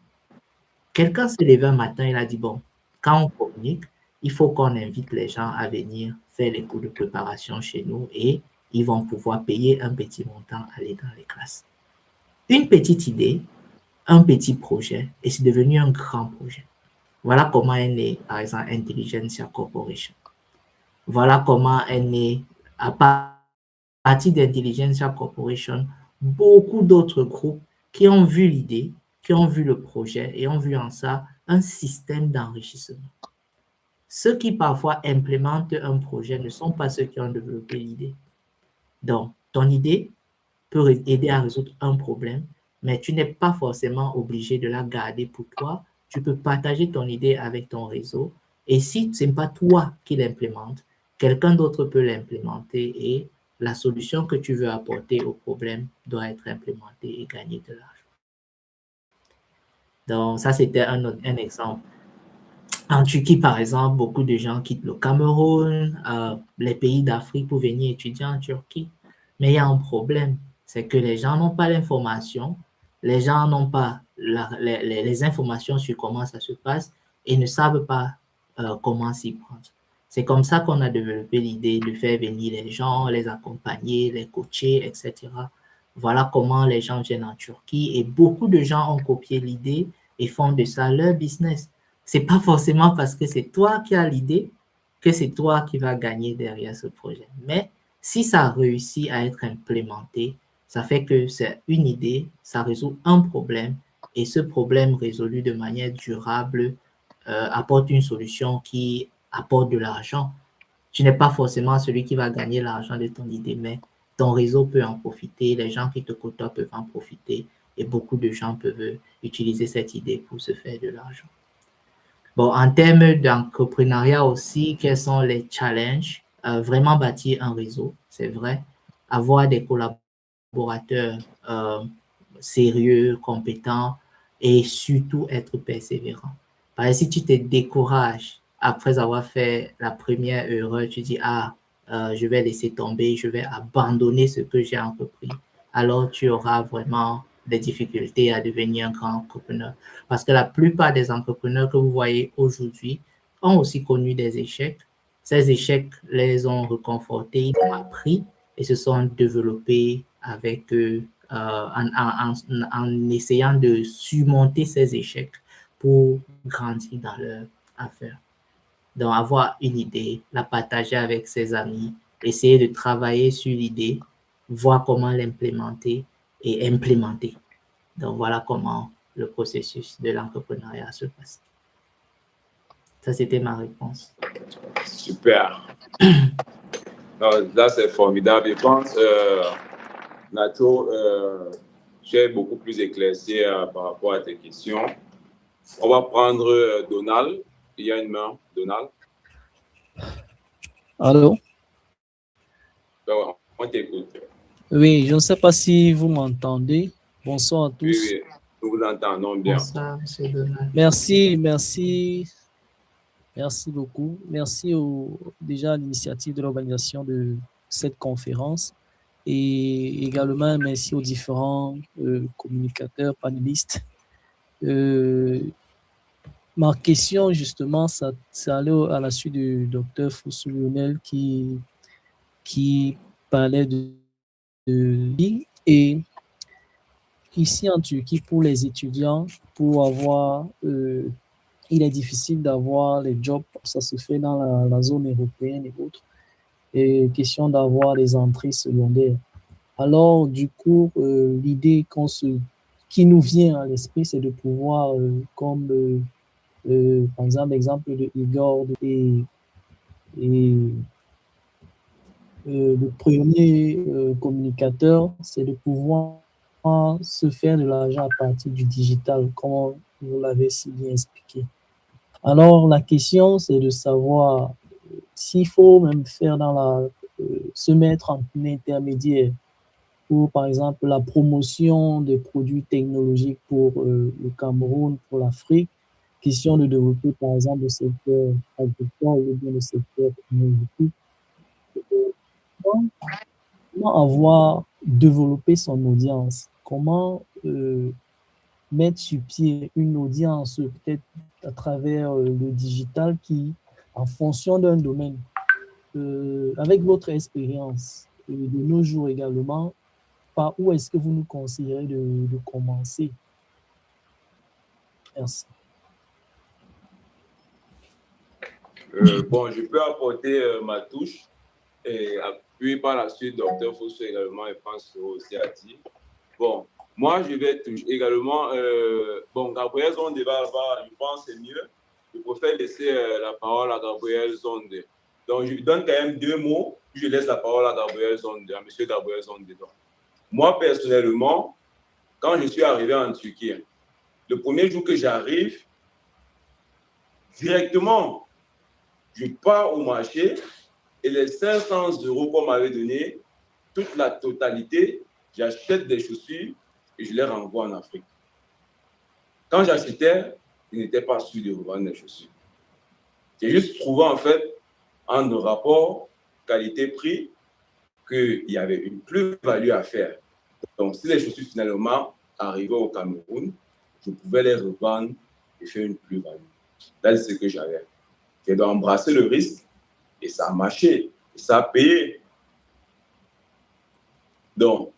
Quelqu'un s'est levé un matin, il a dit, bon, quand on communique, il faut qu'on invite les gens à venir faire les cours de préparation chez nous et ils vont pouvoir payer un petit montant, aller dans les classes. Une petite idée, un petit projet et c'est devenu un grand projet. Voilà comment est né, par exemple, Intelligentsia Corporation. Voilà comment est né, à partir d'Intelligentsia Corporation, beaucoup d'autres groupes qui ont vu l'idée, qui ont vu le projet et ont vu en ça un système d'enrichissement. Ceux qui parfois implémentent un projet ne sont pas ceux qui ont développé l'idée. Donc, ton idée peut aider à résoudre un problème, mais tu n'es pas forcément obligé de la garder pour toi. Tu peux partager ton idée avec ton réseau et si ce n'est pas toi qui l'implémente, quelqu'un d'autre peut l'implémenter et la solution que tu veux apporter au problème doit être implémentée et gagner de l'argent. Donc, ça, c'était un exemple. En Turquie, par exemple, beaucoup de gens quittent le Cameroun, les pays d'Afrique pour venir étudier en Turquie. Mais il y a un problème, c'est que les gens n'ont pas l'information, les gens n'ont pas les informations sur comment ça se passe et ne savent pas comment s'y prendre. C'est comme ça qu'on a développé l'idée de faire venir les gens, les accompagner, les coacher, etc. Voilà comment les gens viennent en Turquie et beaucoup de gens ont copié l'idée et font de ça leur business. C'est pas forcément parce que c'est toi qui as l'idée que c'est toi qui vas gagner derrière ce projet. Mais si ça réussit à être implémenté, ça fait que c'est une idée, ça résout un problème et ce problème résolu de manière durable apporte une solution qui apporte de l'argent. Tu n'es pas forcément celui qui va gagner l'argent de ton idée, mais ton réseau peut en profiter, les gens qui te côtoient peuvent en profiter et beaucoup de gens peuvent utiliser cette idée pour se faire de l'argent. Bon, en termes d'entrepreneuriat aussi, quels sont les challenges? Vraiment bâtir un réseau, c'est vrai. Avoir des collaborateurs sérieux, compétents et surtout être persévérant. Parce que si tu te décourages après avoir fait la première erreur, tu dis, je vais laisser tomber, je vais abandonner ce que j'ai entrepris, alors tu auras vraiment des difficultés à devenir un grand entrepreneur. Parce que la plupart des entrepreneurs que vous voyez aujourd'hui ont aussi connu des échecs. Ces échecs les ont reconfortés, ils ont appris et se sont développés avec en essayant de surmonter ces échecs pour grandir dans leur affaire. Donc, avoir une idée, la partager avec ses amis, essayer de travailler sur l'idée, voir comment l'implémenter et implémenter. Donc, voilà comment le processus de l'entrepreneuriat se passe. Ça, c'était ma réponse. Super. Là, c'est formidable. Je pense, Nacho, tu es beaucoup plus éclairci par rapport à tes questions. On va prendre Donald. Il y a une main, Donald. Allô? On t'écoute. Oui, je ne sais pas si vous m'entendez. Bonsoir à tous. Oui, nous vous entendons bien. Bonsoir, M. Donald. Merci beaucoup. Merci déjà à l'initiative de l'organisation de cette conférence et également merci aux différents communicateurs, panélistes. Ma question, justement, ça allait à la suite du docteur Foussou Lionel qui parlait de lui. Et ici en Turquie, pour les étudiants, il est difficile d'avoir les jobs, ça se fait dans la zone européenne et autres, et question d'avoir des entrées secondaires. Alors, du coup, l'idée qui nous vient à l'esprit, c'est de pouvoir, comme par exemple, l'exemple de Igor et le premier communicateur, c'est de pouvoir se faire de l'argent à partir du digital, comme vous l'avez si bien expliqué. Alors, la question, c'est de savoir s'il faut même faire se mettre en intermédiaire pour, par exemple, la promotion des produits technologiques pour le Cameroun, pour l'Afrique, question de développer, par exemple, le secteur agricole ou bien le secteur énergétique. Comment avoir développé son audience? Comment mettre sur pied une audience peut-être à travers le digital qui, en fonction d'un domaine, avec votre expérience de nos jours également, par où est-ce que vous nous conseillerez de commencer? Merci. Bon, je peux apporter ma touche et puis par la suite, Dr Foussou également, je pense aussi a dit. Bon, moi, je vais également, bon, Gabriel Zonde va, je pense c'est mieux. Je préfère laisser la parole à Gabriel Zonde. Donc, je lui donne quand même 2 mots, puis je laisse la parole à Gabriel Zonde, à M. Gabriel Zonde. Moi, personnellement, quand je suis arrivé en Turquie, le premier jour que j'arrive, directement, je pars au marché et les 500 € qu'on m'avait donné, toute la totalité, j'achète des chaussures et je les renvoie en Afrique. Quand j'achetais, je n'étais pas sûr de revendre des chaussures. J'ai juste trouvé en fait, en rapport qualité-prix, qu'il y avait une plus-value à faire. Donc, si les chaussures finalement arrivaient au Cameroun, je pouvais les revendre et faire une plus-value. Là, c'est ce que j'avais. J'ai donc embrassé le risque et ça a marché, et ça a payé. Donc,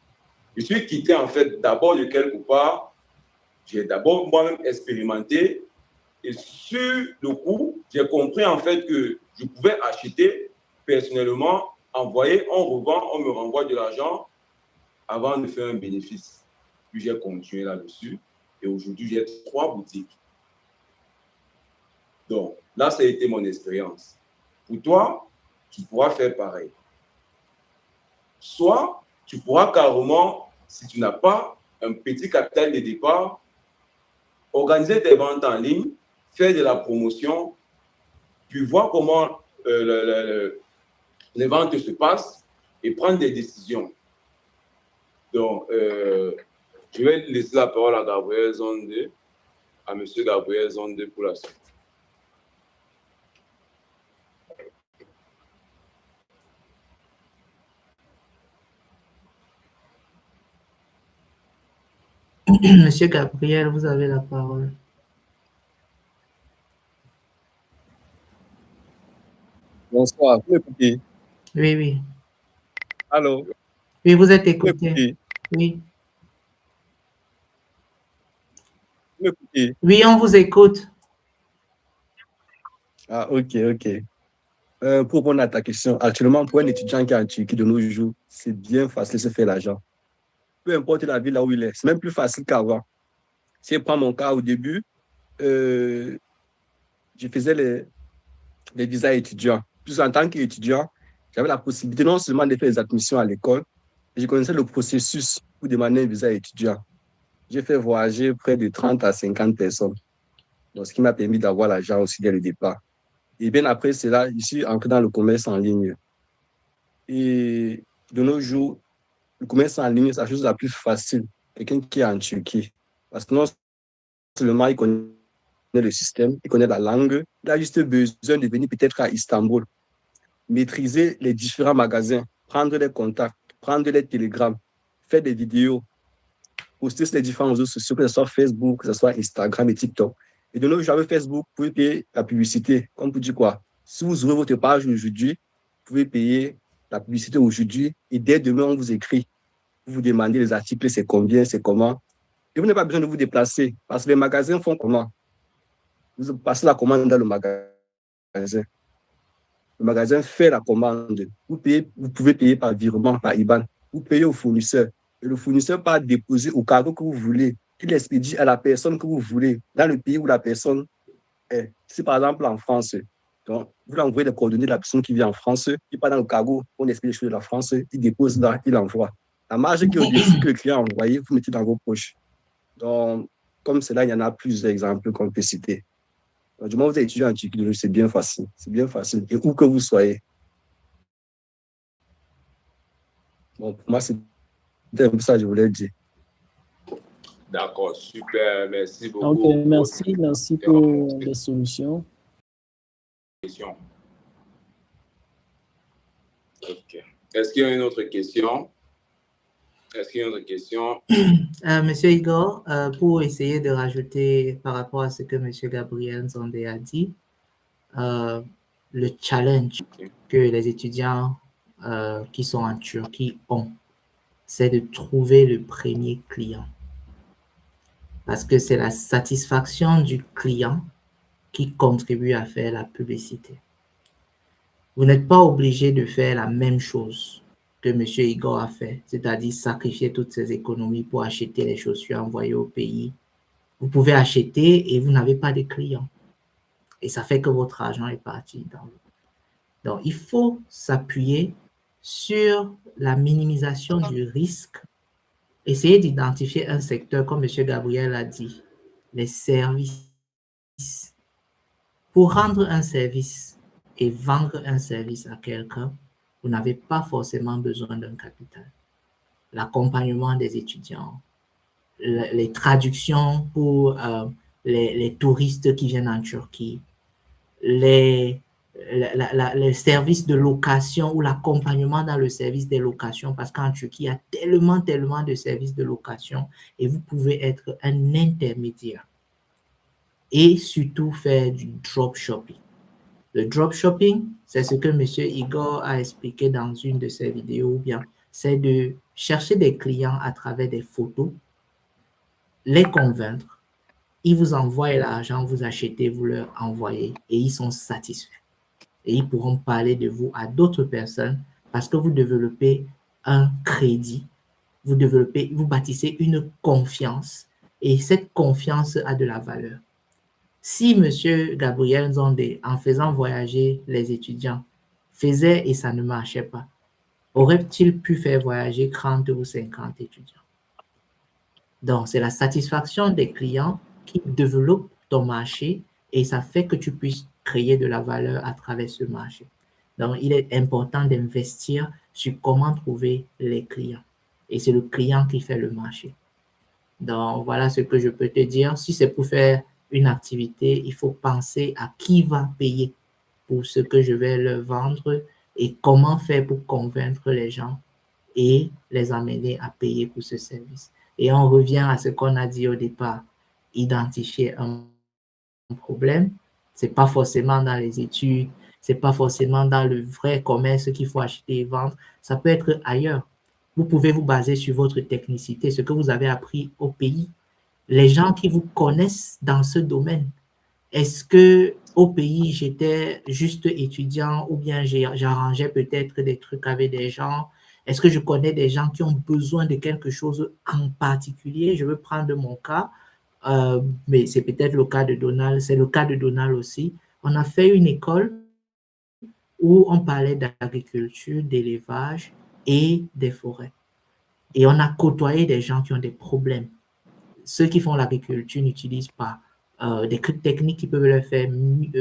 je suis quitté en fait d'abord de quelque part. J'ai d'abord moi-même expérimenté et sur le coup, j'ai compris en fait que je pouvais acheter personnellement, envoyer, on revend, on me renvoie de l'argent avant de faire un bénéfice. Puis j'ai continué là-dessus et aujourd'hui j'ai 3 boutiques. Donc là, ça a été mon expérience. Pour toi, tu pourras faire pareil. Soit tu pourras carrément, si tu n'as pas un petit capital de départ, organiser des ventes en ligne, faire de la promotion, puis voir comment les ventes se passent et prendre des décisions. Donc, je vais laisser la parole à Gabriel Zondé, à M. Gabriel Zondé pour la suite. Monsieur Gabriel, vous avez la parole. Bonsoir, vous m'écoutez? Oui, oui. Allô? Oui, vous êtes Vous écouté. m'écoutez? Oui. Vous m'écoutez? Oui, on vous écoute. Ah, ok. Pour répondre à ta question, actuellement, pour un étudiant qui est en Turquie de nos jours, c'est bien facile de se faire l'argent. Peu importe la ville là où il est, c'est même plus facile qu'avant. Si je prends mon cas au début, je faisais les visas étudiants. Puis en tant qu'étudiant, j'avais la possibilité non seulement de faire les admissions à l'école, mais je connaissais le processus pour demander un visa étudiant. J'ai fait voyager près de 30 à 50 personnes. Donc, ce qui m'a permis d'avoir l'argent aussi dès le départ. Et bien après cela, je suis entré dans le commerce en ligne. Et de nos jours, le commerce en ligne, c'est la chose la plus facile. Quelqu'un qui est en Turquie. Parce que non seulement il connaît le système, il connaît la langue, il a juste besoin de venir peut-être à Istanbul, maîtriser les différents magasins, prendre les contacts, prendre les télégrammes, faire des vidéos, poster sur les différents réseaux sociaux, que ce soit Facebook, que ce soit Instagram et TikTok. Et de nos jours, avec Facebook, vous pouvez payer la publicité. Comme vous dites quoi? Si vous ouvrez votre page aujourd'hui, vous pouvez payer la publicité aujourd'hui et dès demain, on vous écrit. Vous vous demandez les articles, c'est combien, c'est comment. Et vous n'avez pas besoin de vous déplacer parce que les magasins font comment? Vous passez la commande dans le magasin. Le magasin fait la commande. Vous pouvez payer par virement, par IBAN. Vous payez au fournisseur. Et le fournisseur va déposer au cargo que vous voulez. Il expédie à la personne que vous voulez, dans le pays où la personne est. Si par exemple en France, donc, vous envoyez les coordonnées de la personne qui vient en France, il part dans le cargo, on expédie les choses de la France, il dépose là, il envoie. La marge qui est au-dessus que le client a envoyé, vous mettez dans vos poches. Donc, comme cela, il y en a plusieurs exemples qu'on peut citer. Du moment où vous êtes étudiant en Turquie, c'est bien facile. C'est bien facile. Et où que vous soyez. Bon, pour moi, c'est un peu ça que je voulais dire. D'accord, super. Merci beaucoup. Ok, merci pour les solutions. Ok. Est-ce qu'il y a une autre question? Monsieur Igor, pour essayer de rajouter par rapport à ce que Monsieur Gabriel Zondé a dit, le challenge que les étudiants qui sont en Turquie ont, c'est de trouver le premier client. Parce que c'est la satisfaction du client qui contribue à faire la publicité. Vous n'êtes pas obligé de faire la même chose que M. Igor a fait, c'est-à-dire sacrifier toutes ses économies pour acheter les chaussures envoyées au pays. Vous pouvez acheter et vous n'avez pas de clients. Et ça fait que votre argent est parti dans l'eau. Donc, il faut s'appuyer sur la minimisation du risque. Essayez d'identifier un secteur, comme M. Gabriel a dit, les services. Pour rendre un service et vendre un service à quelqu'un, vous n'avez pas forcément besoin d'un capital. L'accompagnement des étudiants, les traductions pour les touristes qui viennent en Turquie, les services de location ou l'accompagnement dans le service des locations, parce qu'en Turquie, il y a tellement de services de location et vous pouvez être un intermédiaire. Et surtout faire du dropshipping. Le dropshipping, c'est ce que M. Igor a expliqué dans une de ses vidéos, ou bien c'est de chercher des clients à travers des photos, les convaincre, ils vous envoient l'argent, vous achetez, vous leur envoyez et ils sont satisfaits. Et ils pourront parler de vous à d'autres personnes parce que vous développez un crédit, vous bâtissez une confiance et cette confiance a de la valeur. Si M. Gabriel Zondé, en faisant voyager les étudiants, faisait et ça ne marchait pas, aurait-il pu faire voyager 30 ou 50 étudiants? Donc, c'est la satisfaction des clients qui développe ton marché et ça fait que tu puisses créer de la valeur à travers ce marché. Donc, il est important d'investir sur comment trouver les clients. Et c'est le client qui fait le marché. Donc, voilà ce que je peux te dire. Si c'est pour faire une activité, il faut penser à qui va payer pour ce que je vais leur vendre et comment faire pour convaincre les gens et les amener à payer pour ce service. Et on revient à ce qu'on a dit au départ, identifier un problème. C'est pas forcément dans les études, c'est pas forcément dans le vrai commerce qu'il faut acheter et vendre. Ça peut être ailleurs. Vous pouvez vous baser sur votre technicité, ce que vous avez appris au pays, les gens qui vous connaissent dans ce domaine. Est-ce que au pays, j'étais juste étudiant ou bien j'arrangeais peut-être des trucs avec des gens? Est-ce que je connais des gens qui ont besoin de quelque chose en particulier? Je veux prendre mon cas, mais c'est peut-être le cas de Donald, c'est le cas de Donald aussi. On a fait une école où on parlait d'agriculture, d'élevage et des forêts. Et on a côtoyé des gens qui ont des problèmes. Ceux qui font l'agriculture n'utilisent pas des techniques qui peuvent leur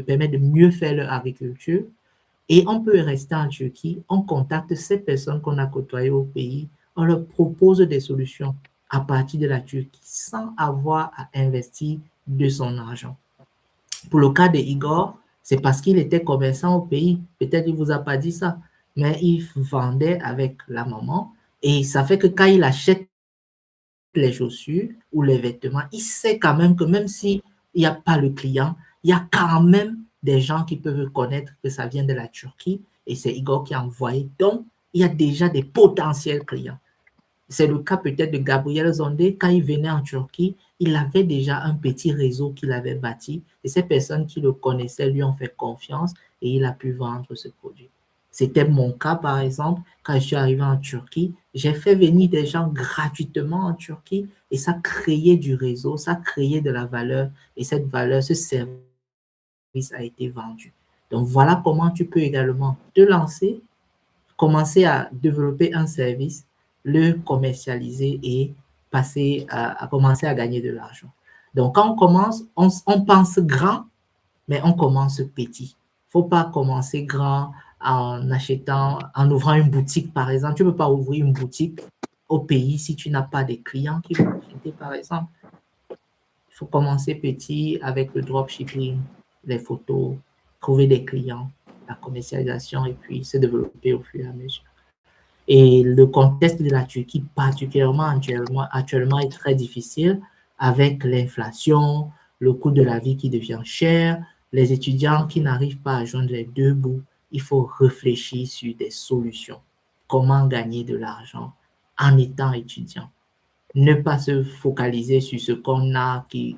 permettre de mieux faire leur agriculture. Et on peut rester en Turquie, on contacte ces personnes qu'on a côtoyées au pays, on leur propose des solutions à partir de la Turquie sans avoir à investir de son argent. Pour le cas de Igor, c'est parce qu'il était commerçant au pays. Peut-être il ne vous a pas dit ça, mais il vendait avec la maman. Et ça fait que quand il achète les chaussures ou les vêtements, il sait quand même que même s'il n'y a pas le client, il y a quand même des gens qui peuvent connaître que ça vient de la Turquie et c'est Igor qui a envoyé. Donc, il y a déjà des potentiels clients. C'est le cas peut-être de Gabriel Zondé. Quand il venait en Turquie, il avait déjà un petit réseau qu'il avait bâti et ces personnes qui le connaissaient lui ont fait confiance et il a pu vendre ce produit. C'était mon cas, par exemple, quand je suis arrivé en Turquie, j'ai fait venir des gens gratuitement en Turquie et ça créait du réseau, ça créait de la valeur et cette valeur, ce service a été vendu. Donc, voilà comment tu peux également te lancer, commencer à développer un service, le commercialiser et passer à commencer à gagner de l'argent. Donc, quand on commence, on pense grand, mais on commence petit. Il ne faut pas commencer grand en achetant, en ouvrant une boutique, par exemple. Tu ne peux pas ouvrir une boutique au pays si tu n'as pas de clients qui vont acheter, par exemple. Il faut commencer petit avec le dropshipping, les photos, trouver des clients, la commercialisation et puis se développer au fur et à mesure. Et le contexte de la Turquie, particulièrement actuellement, est très difficile avec l'inflation, le coût de la vie qui devient cher, les étudiants qui n'arrivent pas à joindre les deux bouts. Il faut réfléchir sur des solutions. Comment gagner de l'argent en étant étudiant? Ne pas se focaliser sur ce qu'on a, qui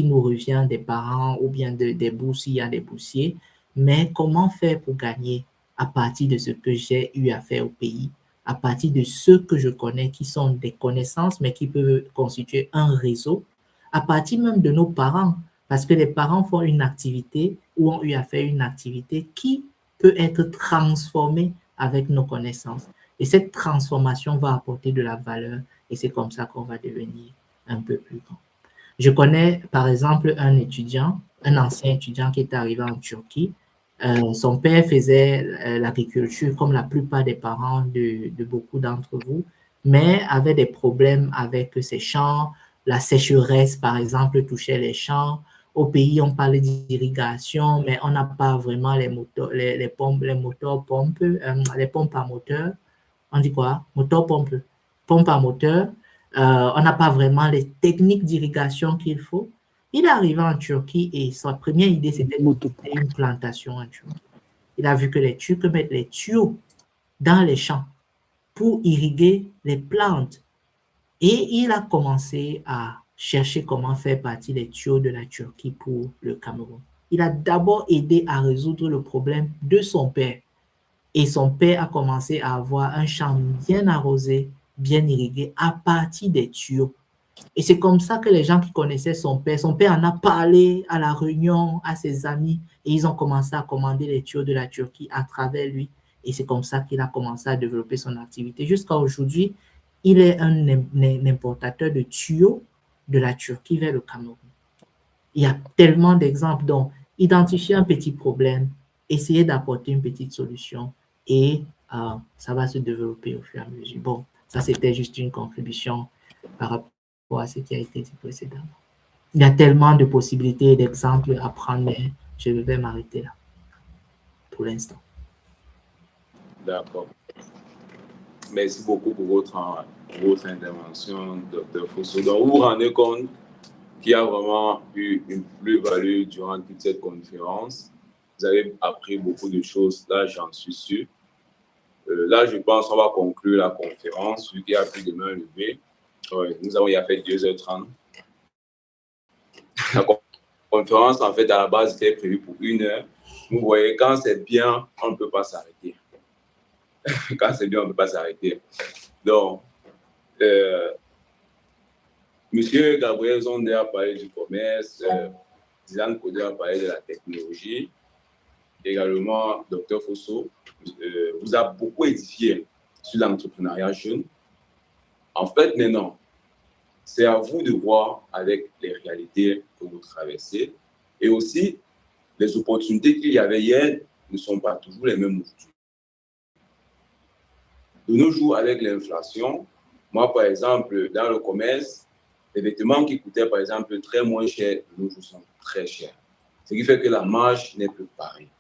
nous revient des parents ou bien des bourses, il y a des boursiers, mais comment faire pour gagner à partir de ce que j'ai eu à faire au pays, à partir de ceux que je connais qui sont des connaissances, mais qui peuvent constituer un réseau, à partir même de nos parents, parce que les parents font une activité ou ont eu à faire une activité qui peut être transformée avec nos connaissances. Et cette transformation va apporter de la valeur et c'est comme ça qu'on va devenir un peu plus grand. Je connais par exemple un étudiant, un ancien étudiant qui est arrivé en Turquie. Son père faisait l'agriculture comme la plupart des parents de beaucoup d'entre vous, mais avait des problèmes avec ses champs. La sécheresse, par exemple, touchait les champs. Au pays, on parle d'irrigation, mais on n'a pas vraiment les moteurs, les pompes, les moteurs pompes, les pompes à moteur. On dit quoi? Moteur pompe. Pompe à moteur. On n'a pas vraiment les techniques d'irrigation qu'il faut. Il est arrivé en Turquie et sa première idée, c'était une plantation en Turquie. Il a vu que les Turcs mettent les tuyaux dans les champs pour irriguer les plantes. Et il a commencé à chercher comment faire partir les tuyaux de la Turquie pour le Cameroun. Il a d'abord aidé à résoudre le problème de son père. Et son père a commencé à avoir un champ bien arrosé, bien irrigué à partir des tuyaux. Et c'est comme ça que les gens qui connaissaient son père en a parlé à la réunion, à ses amis, et ils ont commencé à commander les tuyaux de la Turquie à travers lui. Et c'est comme ça qu'il a commencé à développer son activité. Jusqu'à aujourd'hui, il est un importateur de tuyaux de la Turquie vers le Cameroun. Il y a tellement d'exemples. Donc, identifier un petit problème, essayer d'apporter une petite solution et ça va se développer au fur et à mesure. Bon, ça, c'était juste une contribution par rapport à ce qui a été dit précédemment. Il y a tellement de possibilités et d'exemples à prendre, mais je vais m'arrêter là pour l'instant. D'accord. Merci beaucoup pour votre intervention, Dr. Fosso. Donc, vous vous rendez compte qu'il y a vraiment eu une plus-value durant toute cette conférence. Vous avez appris beaucoup de choses, là, j'en suis sûr. Là, je pense qu'on va conclure la conférence, vu qu'il n'y a plus de mains levées. Nous avons fait 2h30. La conférence, en fait, à la base, était prévue pour 1 heure. Vous voyez, quand c'est bien, on ne peut pas s'arrêter. Quand c'est bien, on ne peut pas s'arrêter. Donc, Monsieur Gabriel Zondé a parlé du commerce, Dylan Kodé a parlé de la technologie, également Dr. Fosso vous a beaucoup édifié sur l'entrepreneuriat jeune. En fait, maintenant, c'est à vous de voir avec les réalités que vous traversez et aussi les opportunités qu'il y avait hier ne sont pas toujours les mêmes aujourd'hui. De nos jours, avec l'inflation, moi, par exemple, dans le commerce, les vêtements qui coûtaient, par exemple, très moins cher, de nos jours sont très chers. Ce qui fait que la marge n'est plus pareille.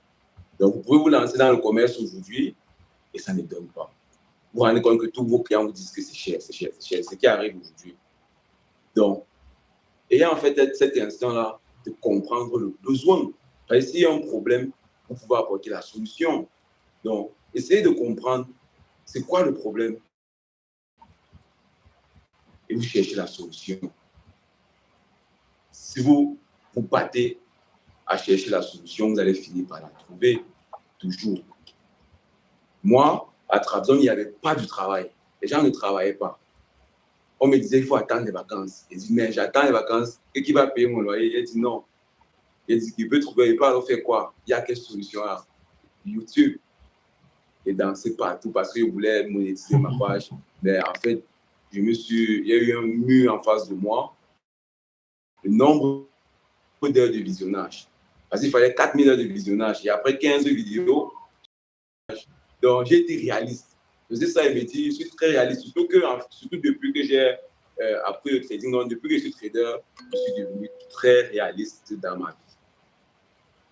Donc, vous pouvez vous lancer dans le commerce aujourd'hui et ça ne donne pas. Vous vous rendez compte que tous vos clients vous disent que c'est cher, c'est cher, c'est cher. Ce qui arrive aujourd'hui. Donc, ayant en fait cet instant-là de comprendre le besoin. Parce que s'il y a un problème, vous pouvez apporter la solution. Donc, essayez de comprendre c'est quoi le problème et vous cherchez la solution. Si vous vous battez à chercher la solution, vous allez finir par la trouver, toujours. Moi, à Trabzon, il n'y avait pas de travail. Les gens ne travaillaient pas. On me disait, il faut attendre les vacances. Je dis, mais j'attends les vacances. Et qui va payer mon loyer? Il dit, non. Il dit, il peut trouver, il peut alors faire quoi? Il y a quelle solution là? YouTube. Et danser partout parce que je voulais monétiser ma page. Mais en fait, il y a eu un mur en face de moi. Le nombre d'heures de visionnage. Parce qu'il fallait 4000 heures de visionnage. Et après 15 vidéos, donc j'ai été réaliste. Je faisais ça et me dit, je suis très réaliste. Surtout depuis que j'ai appris le trading. Donc, depuis que je suis trader, je suis devenu très réaliste dans ma vie.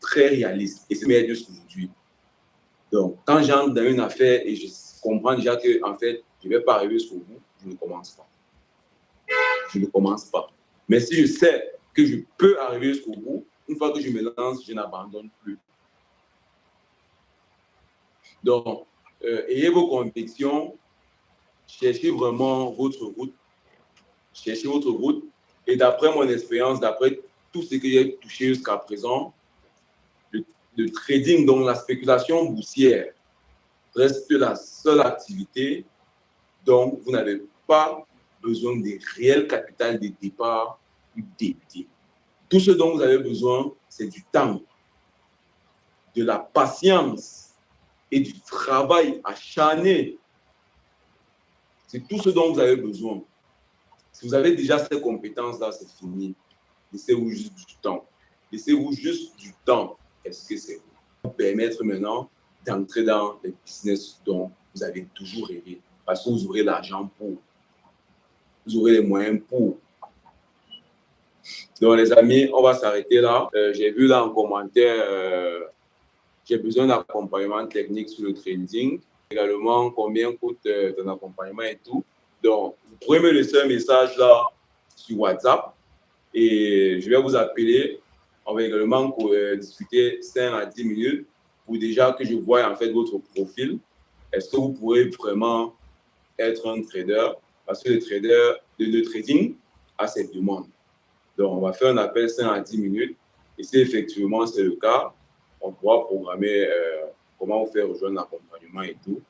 Très réaliste. Et c'est meilleur jusqu'aujourd'hui. Donc, quand j'entre dans une affaire et je comprends déjà que, en fait, je ne vais pas arriver jusqu'au bout, je ne commence pas. Je ne commence pas. Mais si je sais que je peux arriver jusqu'au bout, une fois que je me lance, je n'abandonne plus. Donc, ayez vos convictions, cherchez vraiment votre route. Cherchez votre route. Et d'après mon expérience, d'après tout ce que j'ai touché jusqu'à présent, le trading, donc la spéculation boursière, reste la seule activité dont vous n'avez pas besoin de réel capital de départ ou débuter. Tout ce dont vous avez besoin, c'est du temps, de la patience et du travail acharné. C'est tout ce dont vous avez besoin. Si vous avez déjà ces compétences-là, c'est fini. Laissez-vous juste du temps. Laissez-vous juste du temps. Est-ce que c'est vous permettre maintenant d'entrer dans les business dont vous avez toujours rêvé? Parce que vous aurez l'argent pour. Vous aurez les moyens pour. Donc, les amis, on va s'arrêter là. J'ai vu là en commentaire, j'ai besoin d'accompagnement technique sur le trading. Également, combien coûte ton accompagnement et tout. Donc, vous pourrez me laisser un message là sur WhatsApp et je vais vous appeler. On va également discuter 5 à 10 minutes pour déjà que je voie en fait votre profil. Est-ce que vous pourrez vraiment être un trader? Parce que le trading a cette demande. Donc, on va faire un appel 5 à 10 minutes. Et si effectivement c'est le cas, on pourra programmer comment vous faire rejoindre l'accompagnement et tout.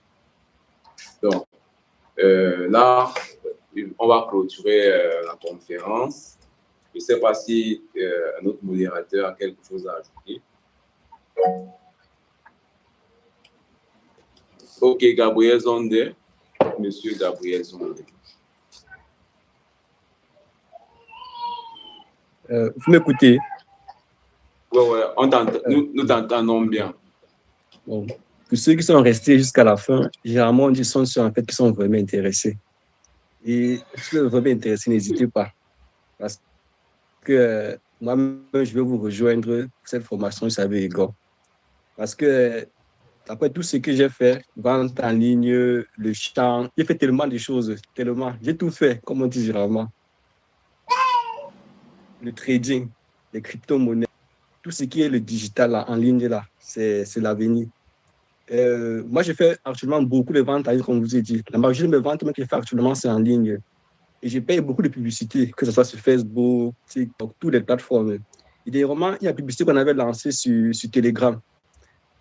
Donc, là, on va clôturer la conférence. Je ne sais pas si un autre modérateur a quelque chose à ajouter. Ok, Gabriel Zondé. Monsieur Gabriel Zondé. Vous m'écoutez? Ouais, nous t'entendons bien. Bon. Pour ceux qui sont restés jusqu'à la fin, généralement, on dit sont ceux en fait qui sont vraiment intéressés. Et si vous êtes vraiment intéressé, n'hésitez pas. Parce que moi-même, je vais vous rejoindre pour cette formation, vous savez, Igor. Parce que après tout ce que j'ai fait, vente en ligne, le chant, j'ai fait tellement de choses, tellement. J'ai tout fait, comme on dit généralement. Le trading, les crypto-monnaies, tout ce qui est le digital là, en ligne, là, c'est l'avenir. Moi, je fais actuellement beaucoup de ventes en ligne, comme je vous ai dit. La majorité de mes ventes que je fais actuellement, c'est en ligne. Et je paye beaucoup de publicité, que ce soit sur Facebook, TikTok, toutes les plateformes. Et dernièrement, il y a une publicité qu'on avait lancée sur Telegram.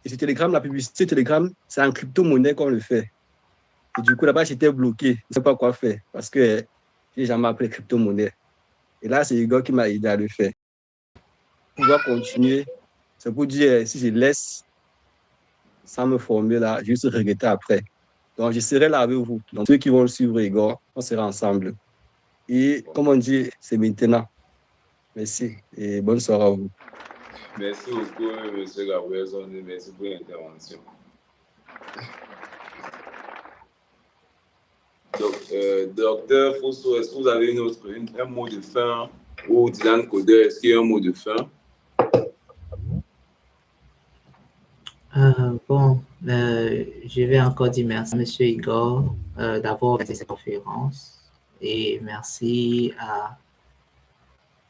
Et sur Telegram, la publicité Telegram, c'est en crypto-monnaie qu'on le fait. Et du coup, là-bas, j'étais bloqué. Je ne sais pas quoi faire parce que j'ai jamais appris crypto-monnaie. Et là, c'est Igor qui m'a aidé à le faire. Pour pouvoir continuer, c'est pour dire, si je laisse sans me former là, je vais se regretter après. Donc, je serai là avec vous. Donc, ceux qui vont le suivre, Igor, on sera ensemble. Et comme on dit, c'est maintenant. Merci et bonne soirée à vous. Merci beaucoup, M. Gabriel Zonde. Merci pour l'intervention. Donc, docteur Fosso, est-ce que vous avez un mot de fin? Ou Dylan Coder, est-ce qu'il y a un mot de fin? Je vais encore dire merci à M. Igor d'avoir fait cette conférence et merci à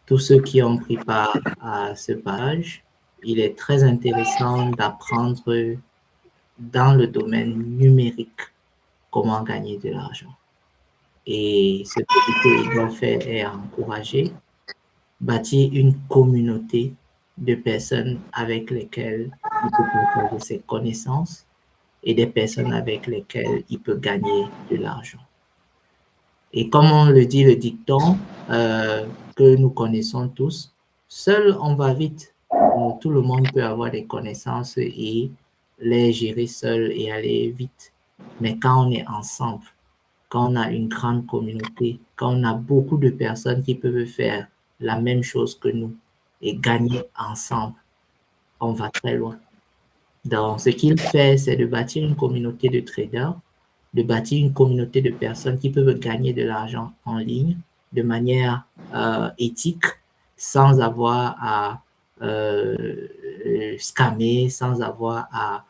tous ceux qui ont pris part à ce page. Il est très intéressant d'apprendre dans le domaine numérique comment gagner de l'argent. Et ce que Igor fait est encourager, bâtir une communauté de personnes avec lesquelles il peut partager ses connaissances et des personnes avec lesquelles il peut gagner de l'argent. Et comme on le dit, le dicton que nous connaissons tous, seul on va vite. Tout le monde peut avoir des connaissances et les gérer seul et aller vite. Mais quand on est ensemble, quand on a une grande communauté, quand on a beaucoup de personnes qui peuvent faire la même chose que nous et gagner ensemble, on va très loin. Donc, ce qu'il fait, c'est de bâtir une communauté de traders, de bâtir une communauté de personnes qui peuvent gagner de l'argent en ligne de manière éthique, sans avoir à scammer, sans avoir à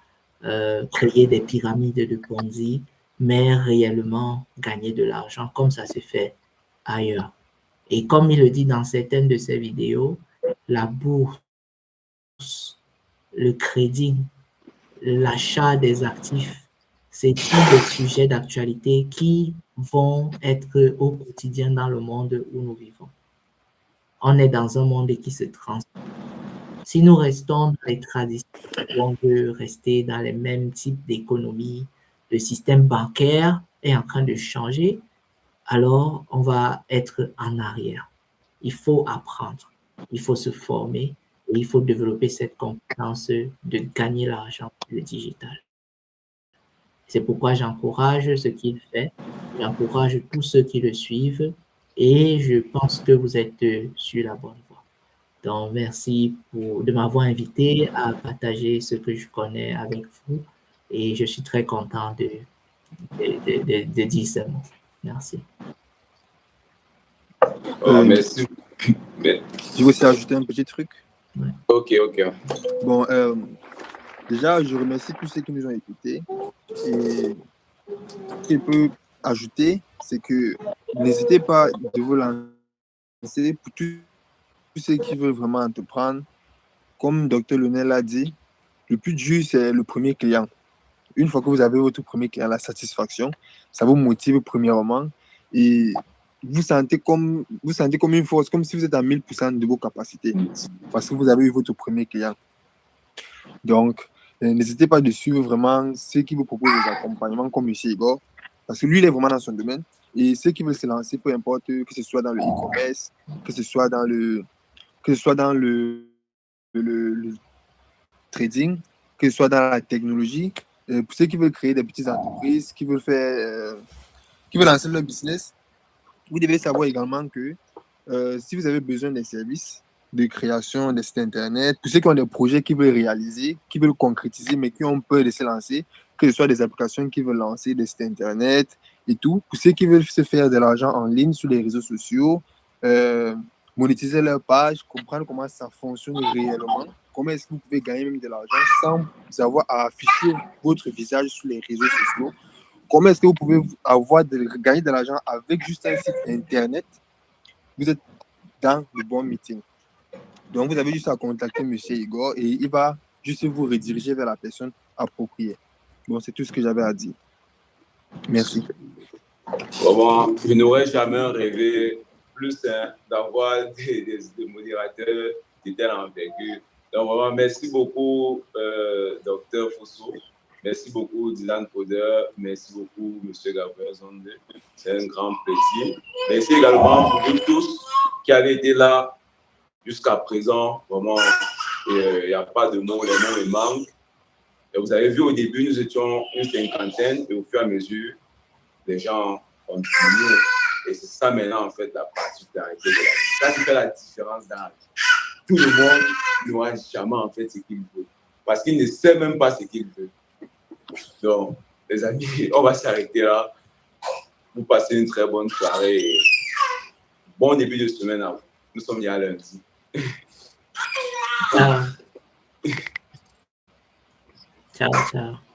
créer des pyramides de Ponzi, mais réellement gagner de l'argent comme ça se fait ailleurs. Et comme il le dit dans certaines de ses vidéos, la bourse, le crédit, l'achat des actifs, c'est tous des sujets d'actualité qui vont être au quotidien dans le monde où nous vivons. On est dans un monde qui se transforme. Si nous restons dans les traditions, on veut rester dans les mêmes types d'économies, le système bancaire est en train de changer, alors on va être en arrière. Il faut apprendre, il faut se former et il faut développer cette compétence de gagner l'argent sur le digital. C'est pourquoi j'encourage ce qu'il fait, j'encourage tous ceux qui le suivent et je pense que vous êtes sur la bonne voie. Donc, merci de m'avoir invité à partager ce que je connais avec vous et je suis très content de dire ce mot. Merci. Merci. Je veux aussi ajouter un petit truc. Ouais. Ok. Bon, déjà, je remercie tous ceux qui nous ont écoutés. Et ce que je peux ajouter, c'est que n'hésitez pas de vous lancer pour tous ceux qui veulent vraiment entreprendre. Comme Dr. Lionel l'a dit, le plus dur, c'est le premier client. Une fois que vous avez votre premier client, la satisfaction, ça vous motive premièrement et vous sentez comme une force, comme si vous êtes à 1000% de vos capacités parce que vous avez eu votre premier client. Donc, n'hésitez pas de suivre vraiment ceux qui vous proposent des accompagnements comme M. Igor, parce que lui, il est vraiment dans son domaine. Et ceux qui veulent se lancer, peu importe, que ce soit dans le e-commerce, que ce soit dans le trading, que ce soit dans la technologie, pour ceux qui veulent créer des petites entreprises, qui veulent lancer leur business, vous devez savoir également que si vous avez besoin des services de création des sites internet, pour ceux qui ont des projets qu'ils veulent réaliser, qui veulent concrétiser, mais qui ont peur de se lancer, que ce soit des applications qui veulent lancer, des sites internet et tout, pour ceux qui veulent se faire de l'argent en ligne sur les réseaux sociaux, monétiser leur page, comprendre comment ça fonctionne réellement, comment est-ce que vous pouvez gagner même de l'argent sans avoir à afficher votre visage sur les réseaux sociaux, comment est-ce que vous pouvez gagner de l'argent avec juste un site internet, vous êtes dans le bon meeting. Donc, vous avez juste à contacter M. Igor et il va juste vous rediriger vers la personne appropriée. Bon, c'est tout ce que j'avais à dire. Merci. Vraiment, je n'aurais jamais rêvé plus d'avoir des modérateurs de telle envergure. Donc, vraiment, merci beaucoup, Dr. Fosso. Merci beaucoup, Dylan Poder. Merci beaucoup, M. Gabriel Zonde. C'est un grand plaisir. Merci également pour vous tous qui avez été là jusqu'à présent. Vraiment, il n'y a pas de mots, les mots me manquent. Et vous avez vu au début, nous étions une cinquantaine et au fur et à mesure, les gens continuent. Et c'est ça maintenant, en fait, la particularité de la vie. Ça qui fait la différence d'âge. Tout le monde n'aura jamais, en fait, ce qu'il veut. Parce qu'il ne sait même pas ce qu'il veut. Donc, les amis, on va s'arrêter là. Vous passez une très bonne soirée. Et bon début de semaine à vous. Nous sommes déjà lundi. Ciao. Ciao, ciao.